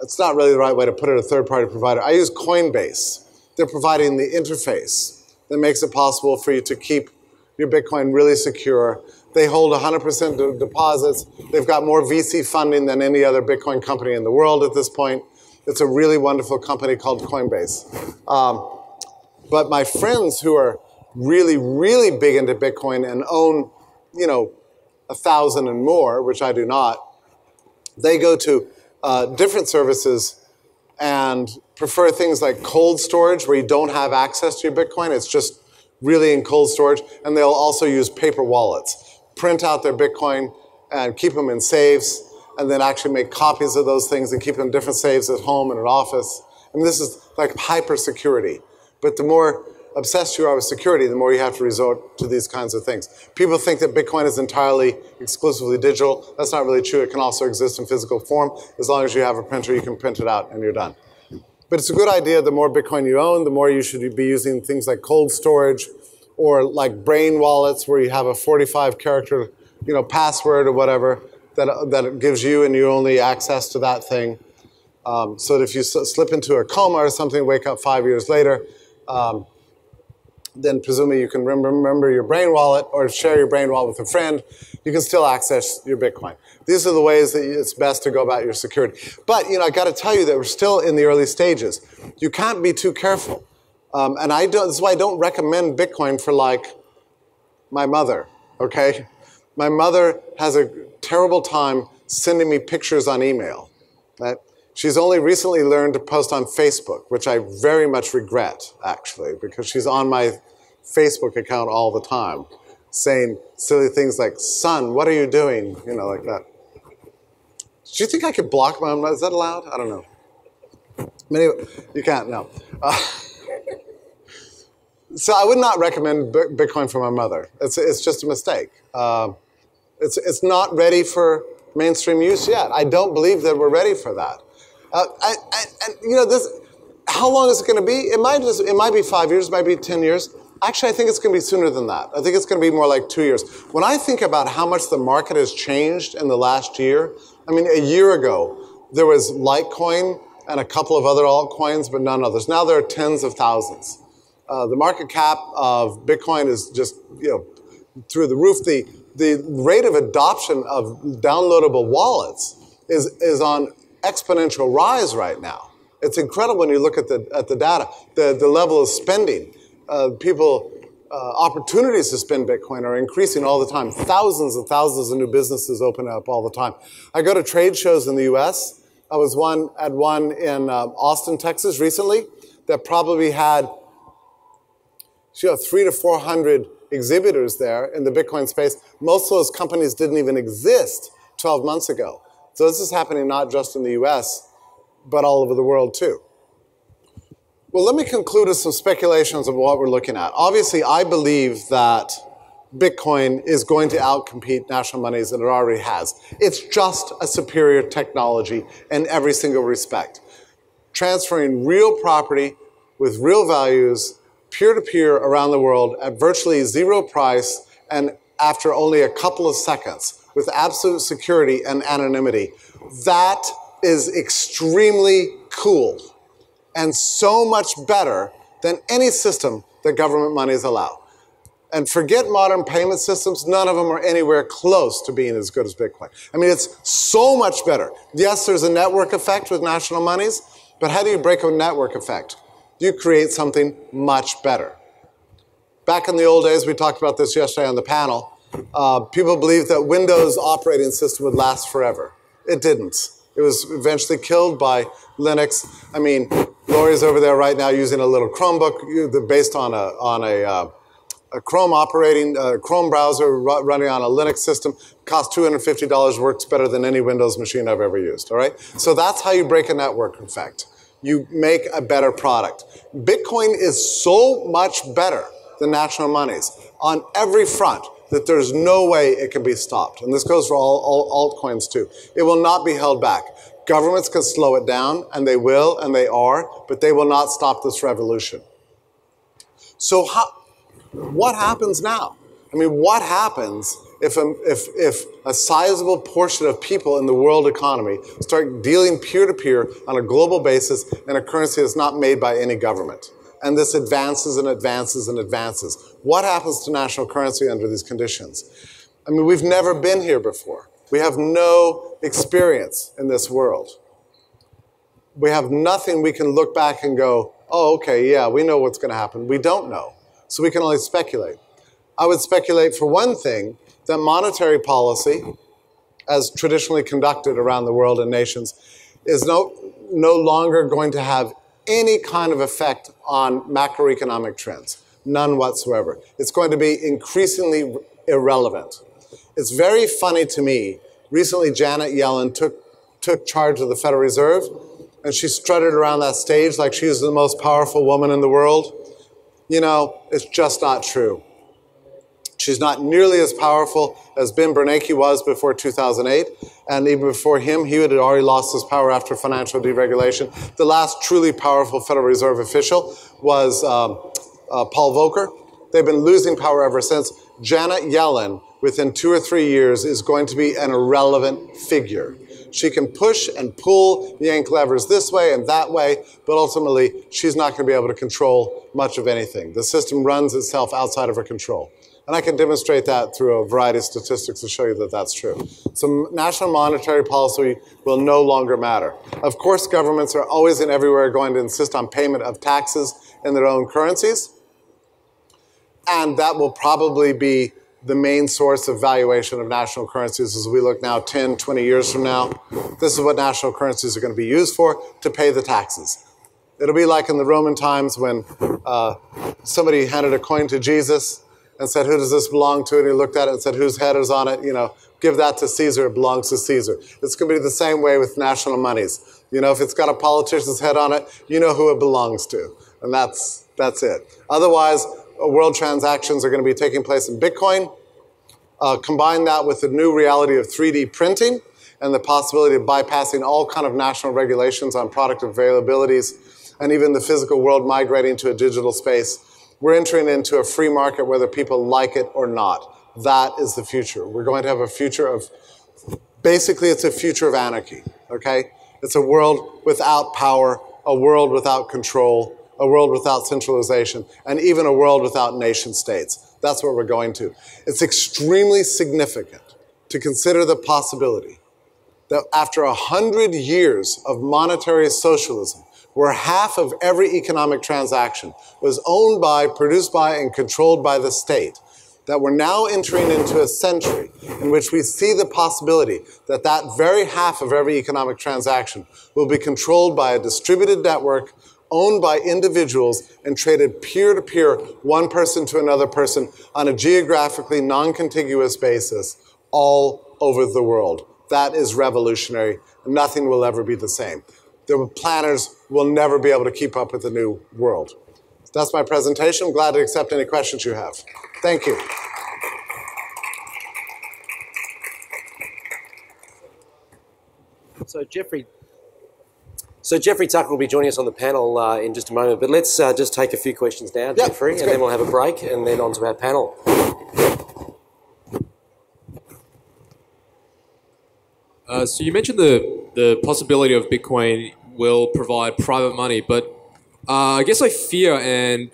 It's not really the right way to put it, a third-party provider. I use Coinbase. They're providing the interface that makes it possible for you to keep your Bitcoin really secure. They hold 100% deposits. They've got more VC funding than any other Bitcoin company in the world at this point. It's a really wonderful company called Coinbase. But my friends who are really, really big into Bitcoin and own, 1,000 and more, which I do not, they go to different services and prefer things like cold storage where you don't have access to your Bitcoin. It's just really in cold storage. And they'll also use paper wallets. Print out their Bitcoin and keep them in safes and then actually make copies of those things and keep them in different safes at home and at office. I mean, this is like hyper security. But the more obsessed you are with security, the more you have to resort to these kinds of things. People think that Bitcoin is entirely, exclusively digital. That's not really true. It can also exist in physical form. As long as you have a printer, you can print it out and you're done. But it's a good idea. The more Bitcoin you own, the more you should be using things like cold storage or like brain wallets where you have a 45-character, password or whatever that it gives you and you only access to that thing. So that if you slip into a coma or something, wake up 5 years later, then presumably you can remember your brain wallet or share your brain wallet with a friend, you can still access your Bitcoin. These are the ways that it's best to go about your security. But, I got to tell you that we're still in the early stages. You can't be too careful. And this is why I don't recommend Bitcoin for like my mother, okay? My mother has a terrible time sending me pictures on email. Right? She's only recently learned to post on Facebook, which I very much regret, actually, because she's on my Facebook account all the time, saying silly things like, son, what are you doing? Like that. Do you think I could block my mom? Is that allowed? I don't know. Anyway, you can't, no. So I would not recommend Bitcoin for my mother. It's just a mistake. It's not ready for mainstream use yet. I don't believe that we're ready for that. This. How long is it going to be? It might be 5 years. It might be 10 years. Actually, I think it's going to be sooner than that. I think it's going to be more like 2 years. When I think about how much the market has changed in the last year, I mean, a year ago there was Litecoin and a couple of other altcoins, but none others. Now there are tens of thousands. The market cap of Bitcoin is just, through the roof. The rate of adoption of downloadable wallets is on exponential rise right now. It's incredible when you look at the data. The level of spending, opportunities to spend Bitcoin are increasing all the time. Thousands and thousands of new businesses open up all the time. I go to trade shows in the U.S. I was at one in Austin, Texas recently that probably had 300 to 400 exhibitors there in the Bitcoin space. Most of those companies didn't even exist 12 months ago. So this is happening not just in the US, but all over the world too. Well, let me conclude with some speculations of what we're looking at. Obviously, I believe that Bitcoin is going to outcompete national monies, and it already has. It's just a superior technology in every single respect. Transferring real property with real values, peer-to-peer around the world at virtually zero price and after only a couple of seconds with absolute security and anonymity. That is extremely cool and so much better than any system that government monies allow. And forget modern payment systems, none of them are anywhere close to being as good as Bitcoin. I mean, it's so much better. Yes, there's a network effect with national monies, but how do you break a network effect? You create something much better. Back in the old days, we talked about this yesterday on the panel, people believed that Windows operating system would last forever. It didn't. It was eventually killed by Linux. I mean, Lori's over there right now using a little Chromebook based on a Chrome browser running on a Linux system. Costs $250, works better than any Windows machine I've ever used, all right? So that's how you break a network effect. You make a better product. Bitcoin is so much better than national monies on every front that there's no way it can be stopped. And this goes for all altcoins too. It will not be held back. Governments can slow it down, and they will, and they are, but they will not stop this revolution. So what happens now? I mean, what happens if a sizable portion of people in the world economy start dealing peer-to-peer on a global basis in a currency that's not made by any government? And this advances and advances and advances. What happens to national currency under these conditions? I mean, we've never been here before. We have no experience in this world. We have nothing we can look back and go, oh, okay, yeah, we know what's going to happen. We don't know. So we can only speculate. I would speculate, for one thing, that monetary policy, as traditionally conducted around the world in nations, is no longer going to have any kind of effect on macroeconomic trends. None whatsoever. It's going to be increasingly irrelevant. It's very funny to me. Recently, Janet Yellen took charge of the Federal Reserve, and she strutted around that stage like she was the most powerful woman in the world. You know, it's just not true. She's not nearly as powerful as Ben Bernanke was before 2008. And even before him, he had already lost his power after financial deregulation. The last truly powerful Federal Reserve official was Paul Volcker. They've been losing power ever since. Janet Yellen, within 2 or 3 years, is going to be an irrelevant figure. She can push and pull, yank levers this way and that way, but ultimately, she's not going to be able to control much of anything. The system runs itself outside of her control. And I can demonstrate that through a variety of statistics to show you that that's true. So national monetary policy will no longer matter. Of course, governments are always and everywhere going to insist on payment of taxes in their own currencies. And that will probably be the main source of valuation of national currencies as we look now 10, 20 years from now. This is what national currencies are going to be used for, to pay the taxes. It'll be like in the Roman times when somebody handed a coin to Jesus and said, who does this belong to? And he looked at it and said, whose head is on it? You know, give that to Caesar, it belongs to Caesar. It's going to be the same way with national monies. You know, if it's got a politician's head on it, you know who it belongs to. And that's it. Otherwise, world transactions are going to be taking place in Bitcoin. Combine that with the new reality of 3D printing and the possibility of bypassing all kind of national regulations on product availabilities and even the physical world migrating to a digital space. We're entering into a free market whether people like it or not. That is the future. We're going to have a future of, basically it's a future of anarchy, okay? It's a world without power, a world without control, a world without centralization, and even a world without nation states. That's what we're going to. It's extremely significant to consider the possibility that after 100 years of monetary socialism, where half of every economic transaction was owned by, produced by, and controlled by the state, that we're now entering into a century in which we see the possibility that that very half of every economic transaction will be controlled by a distributed network owned by individuals and traded peer-to-peer, one person to another person on a geographically non-contiguous basis all over the world. That is revolutionary. Nothing will ever be the same. The planners will never be able to keep up with the new world. That's my presentation. I'm glad to accept any questions you have. Thank you. So Jeffrey Tucker will be joining us on the panel in just a moment, but let's just take a few questions now, Jeffrey, and then we'll have a break and then on to our panel. So you mentioned the possibility of Bitcoin will provide private money, but I guess I fear, and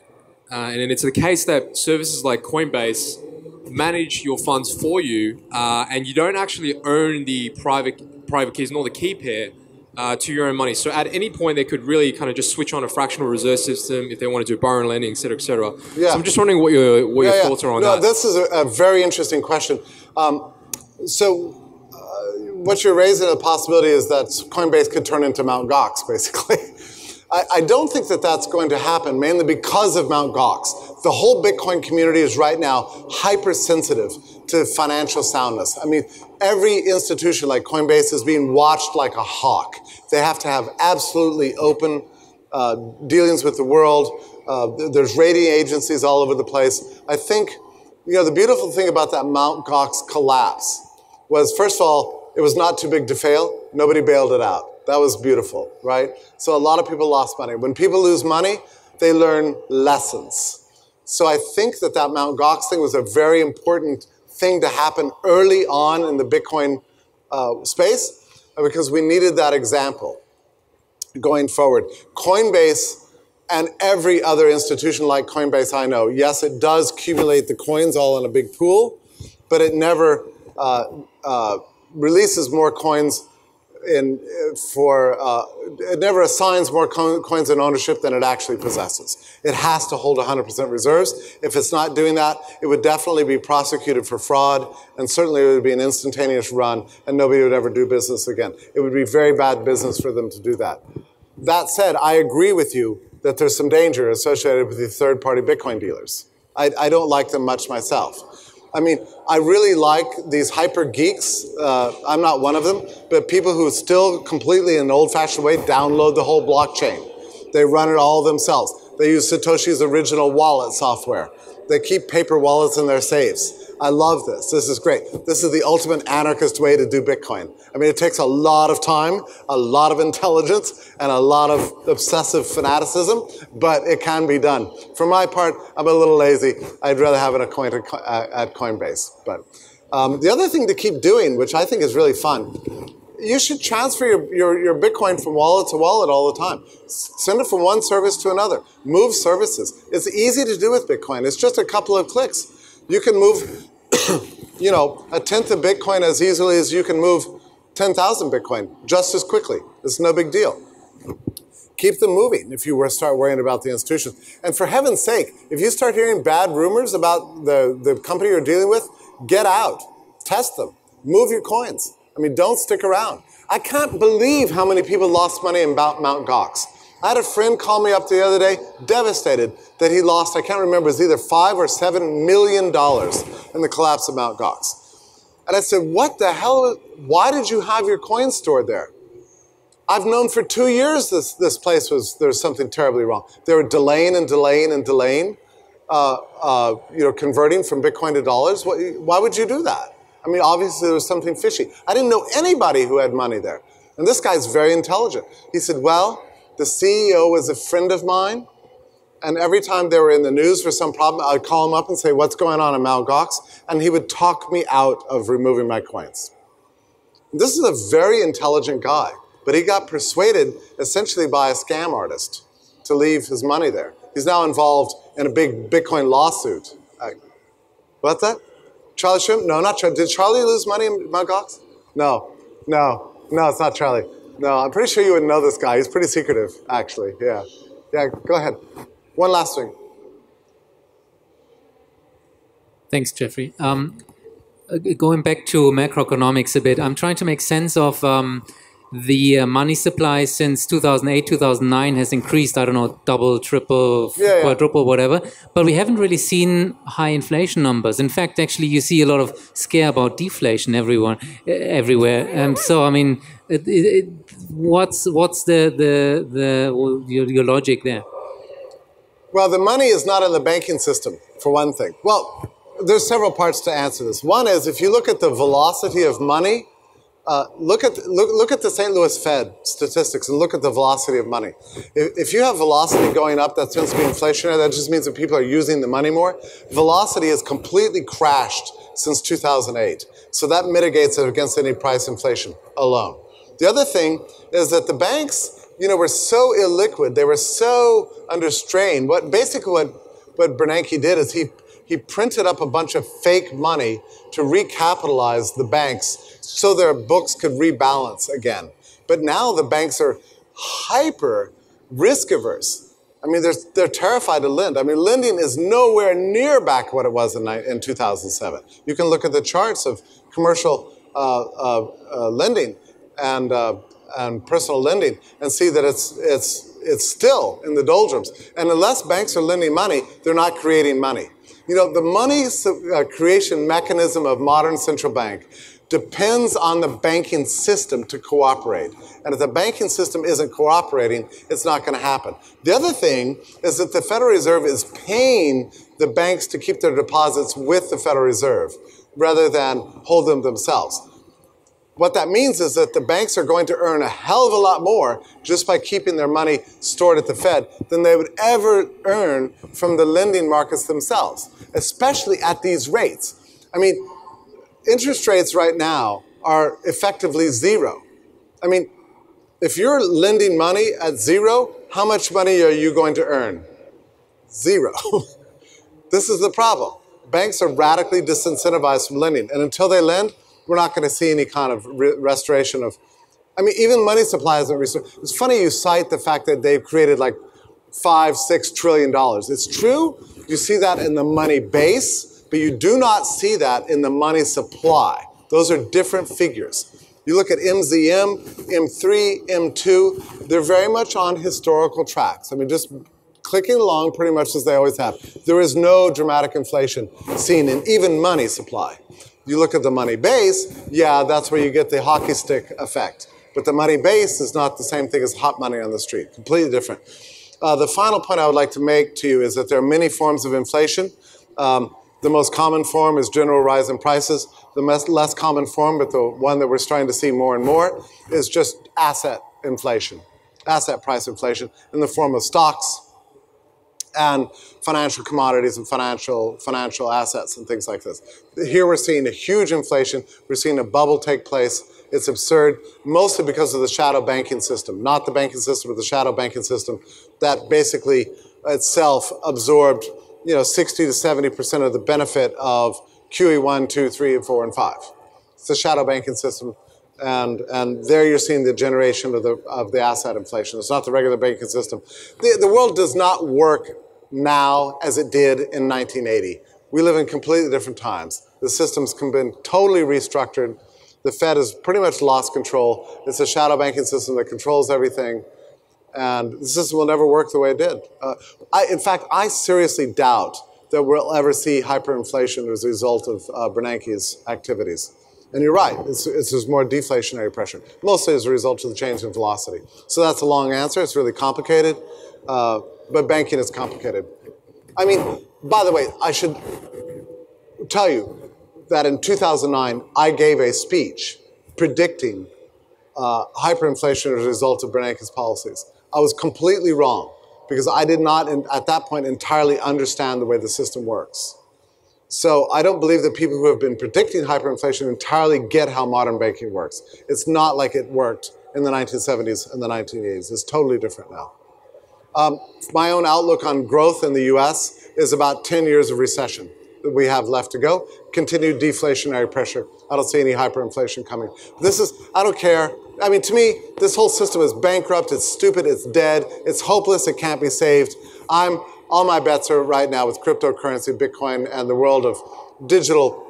it's the case that services like Coinbase manage your funds for you, and you don't actually own the private keys nor the key pair to your own money. So at any point, they could really kind of just switch on a fractional reserve system if they want to do borrowing, lending, et cetera, et cetera. Yeah. So I'm just wondering what your thoughts are on that. This is a very interesting question. What you're raising a possibility is that Coinbase could turn into Mt. Gox, basically. I don't think that that's going to happen, mainly because of Mt. Gox. The whole Bitcoin community is right now hypersensitive to financial soundness. I mean, every institution like Coinbase is being watched like a hawk. They have to have absolutely open dealings with the world. There's rating agencies all over the place. I think, the beautiful thing about that Mt. Gox collapse was, first of all, it was not too big to fail. Nobody bailed it out. That was beautiful, right? So a lot of people lost money. When people lose money, they learn lessons. So I think that Mt. Gox thing was a very important thing to happen early on in the Bitcoin space because we needed that example going forward. Coinbase and every other institution like Coinbase I know, yes, it does accumulate the coins all in a big pool, but it never releases more coins it never assigns more coins in ownership than it actually possesses. It has to hold 100% reserves. If it's not doing that, it would definitely be prosecuted for fraud, and certainly it would be an instantaneous run, and nobody would ever do business again. It would be very bad business for them to do that. That said, I agree with you that there's some danger associated with the third-party Bitcoin dealers. I don't like them much myself. I mean, I really like these hyper geeks. I'm not one of them, but people who still completely in an old-fashioned way download the whole blockchain. They run it all themselves. They use Satoshi's original wallet software. They keep paper wallets in their safes. I love this. This is great. This is the ultimate anarchist way to do Bitcoin. I mean, it takes a lot of time, a lot of intelligence, and a lot of obsessive fanaticism, but it can be done. For my part, I'm a little lazy. I'd rather have an account at Coinbase. But the other thing to keep doing, which I think is really fun, you should transfer your Bitcoin from wallet to wallet all the time. Send it from one service to another. Move services. It's easy to do with Bitcoin. It's just a couple of clicks. You can move, a tenth of Bitcoin as easily as you can move 10,000 Bitcoin, just as quickly. It's no big deal. Keep them moving if you start worrying about the institutions. And for heaven's sake, if you start hearing bad rumors about the company you're dealing with, get out. Test them. Move your coins. I mean, don't stick around. I can't believe how many people lost money in Mt. Gox. I had a friend call me up the other day, devastated that he lost, I can't remember, it was either $5 or $7 million in the collapse of Mt. Gox. And I said, what the hell, why did you have your coins stored there? I've known for 2 years this place there was something terribly wrong. They were delaying, converting from Bitcoin to dollars. Why would you do that? I mean, obviously there was something fishy. I didn't know anybody who had money there. And this guy's very intelligent. He said, well, the CEO was a friend of mine, and every time they were in the news for some problem, I'd call him up and say, what's going on in Mt. Gox? And he would talk me out of removing my coins. This is a very intelligent guy, but he got persuaded essentially by a scam artist to leave his money there. He's now involved in a big Bitcoin lawsuit. What's that? Charlie Shrimp? No, not Charlie. Did Charlie lose money in Mt. Gox? No, it's not Charlie. No, I'm pretty sure you would know this guy. He's pretty secretive, actually. Yeah, go ahead. One last thing. Thanks, Jeffrey. Going back to macroeconomics a bit, I'm trying to make sense of the money supply since 2008, 2009 has increased, I don't know, double, triple, quadruple, whatever. But we haven't really seen high inflation numbers. In fact, actually, you see a lot of scare about deflation everywhere. So, I mean, what's your logic there? Well, the money is not in the banking system, for one thing. Well, there's several parts to answer this. One is, if you look at the velocity of money, look at the St. Louis Fed statistics and look at the velocity of money. If you have velocity going up, that tends to be inflationary. That just means that people are using the money more. Velocity has completely crashed since 2008. So that mitigates it against any price inflation alone. The other thing is that the banks, were so illiquid. They were so under strain. What Bernanke did is he printed up a bunch of fake money to recapitalize the banks so their books could rebalance again. But now the banks are hyper risk averse. I mean, they're terrified to lend. I mean, lending is nowhere near back what it was in 2007. You can look at the charts of commercial lending and personal lending and see that it's still in the doldrums. And unless banks are lending money, they're not creating money. The money creation mechanism of modern central bank depends on the banking system to cooperate. And if the banking system isn't cooperating, it's not going to happen. The other thing is that the Federal Reserve is paying the banks to keep their deposits with the Federal Reserve rather than hold them themselves. What that means is that the banks are going to earn a hell of a lot more just by keeping their money stored at the Fed than they would ever earn from the lending markets themselves, especially at these rates. I mean, interest rates right now are effectively zero. I mean, if you're lending money at zero, how much money are you going to earn? Zero. This is the problem. Banks are radically disincentivized from lending, and until they lend, we're not going to see any kind of restoration of, even money supply isn't restored. It's funny you cite the fact that they've created like $5-6 trillion. It's true. You see that in the money base, but you do not see that in the money supply. Those are different figures. You look at MZM, M3, M2, they're very much on historical tracks. Just clicking along pretty much as they always have. There is no dramatic inflation seen in even money supply. You look at the money base, that's where you get the hockey stick effect. But the money base is not the same thing as hot money on the street. Completely different. The final point I would like to make to you is that there are many forms of inflation. The most common form is general rise in prices. The less common form, but the one that we're starting to see more and more, is just asset inflation, asset price inflation in the form of stocks and financial commodities and financial assets and things like this. Here we're seeing a huge inflation. We're seeing a bubble take place. It's absurd, mostly because of the shadow banking system. Not the banking system, but the shadow banking system that basically itself absorbed 60 to 70% of the benefit of QE 1, 2, 3, and 4, and 5. It's the shadow banking system. And there you're seeing the generation of the asset inflation. It's not the regular banking system. The world does not work now as it did in 1980. We live in completely different times. The system's been totally restructured. The Fed has pretty much lost control. It's a shadow banking system that controls everything. And the system will never work the way it did. In fact, I seriously doubt that we'll ever see hyperinflation as a result of Bernanke's activities. And you're right, it's more deflationary pressure, mostly as a result of the change in velocity. So that's a long answer. It's really complicated. But banking is complicated. By the way, I should tell you that in 2009, I gave a speech predicting hyperinflation as a result of Bernanke's policies. I was completely wrong because I did not, at that point, entirely understand the way the system works. So I don't believe that people who have been predicting hyperinflation entirely get how modern banking works. It's not like it worked in the 1970s and the 1980s. It's totally different now. My own outlook on growth in the US is about 10 years of recession that we have left to go. Continued deflationary pressure. I don't see any hyperinflation coming. I don't care. To me, this whole system is bankrupt, it's stupid, it's dead, it's hopeless, it can't be saved. All my bets are right now with cryptocurrency, Bitcoin, and the world of digital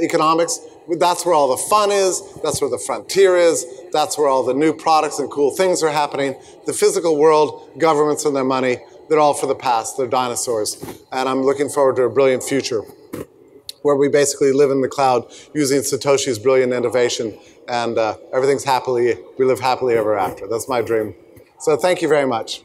economics, That's where all the fun is. That's where the frontier is. That's where all the new products and cool things are happening. The physical world, governments and their money, they're all for the past. They're dinosaurs. And I'm looking forward to a brilliant future where we basically live in the cloud using Satoshi's brilliant innovation, and we live happily ever after. That's my dream. So thank you very much.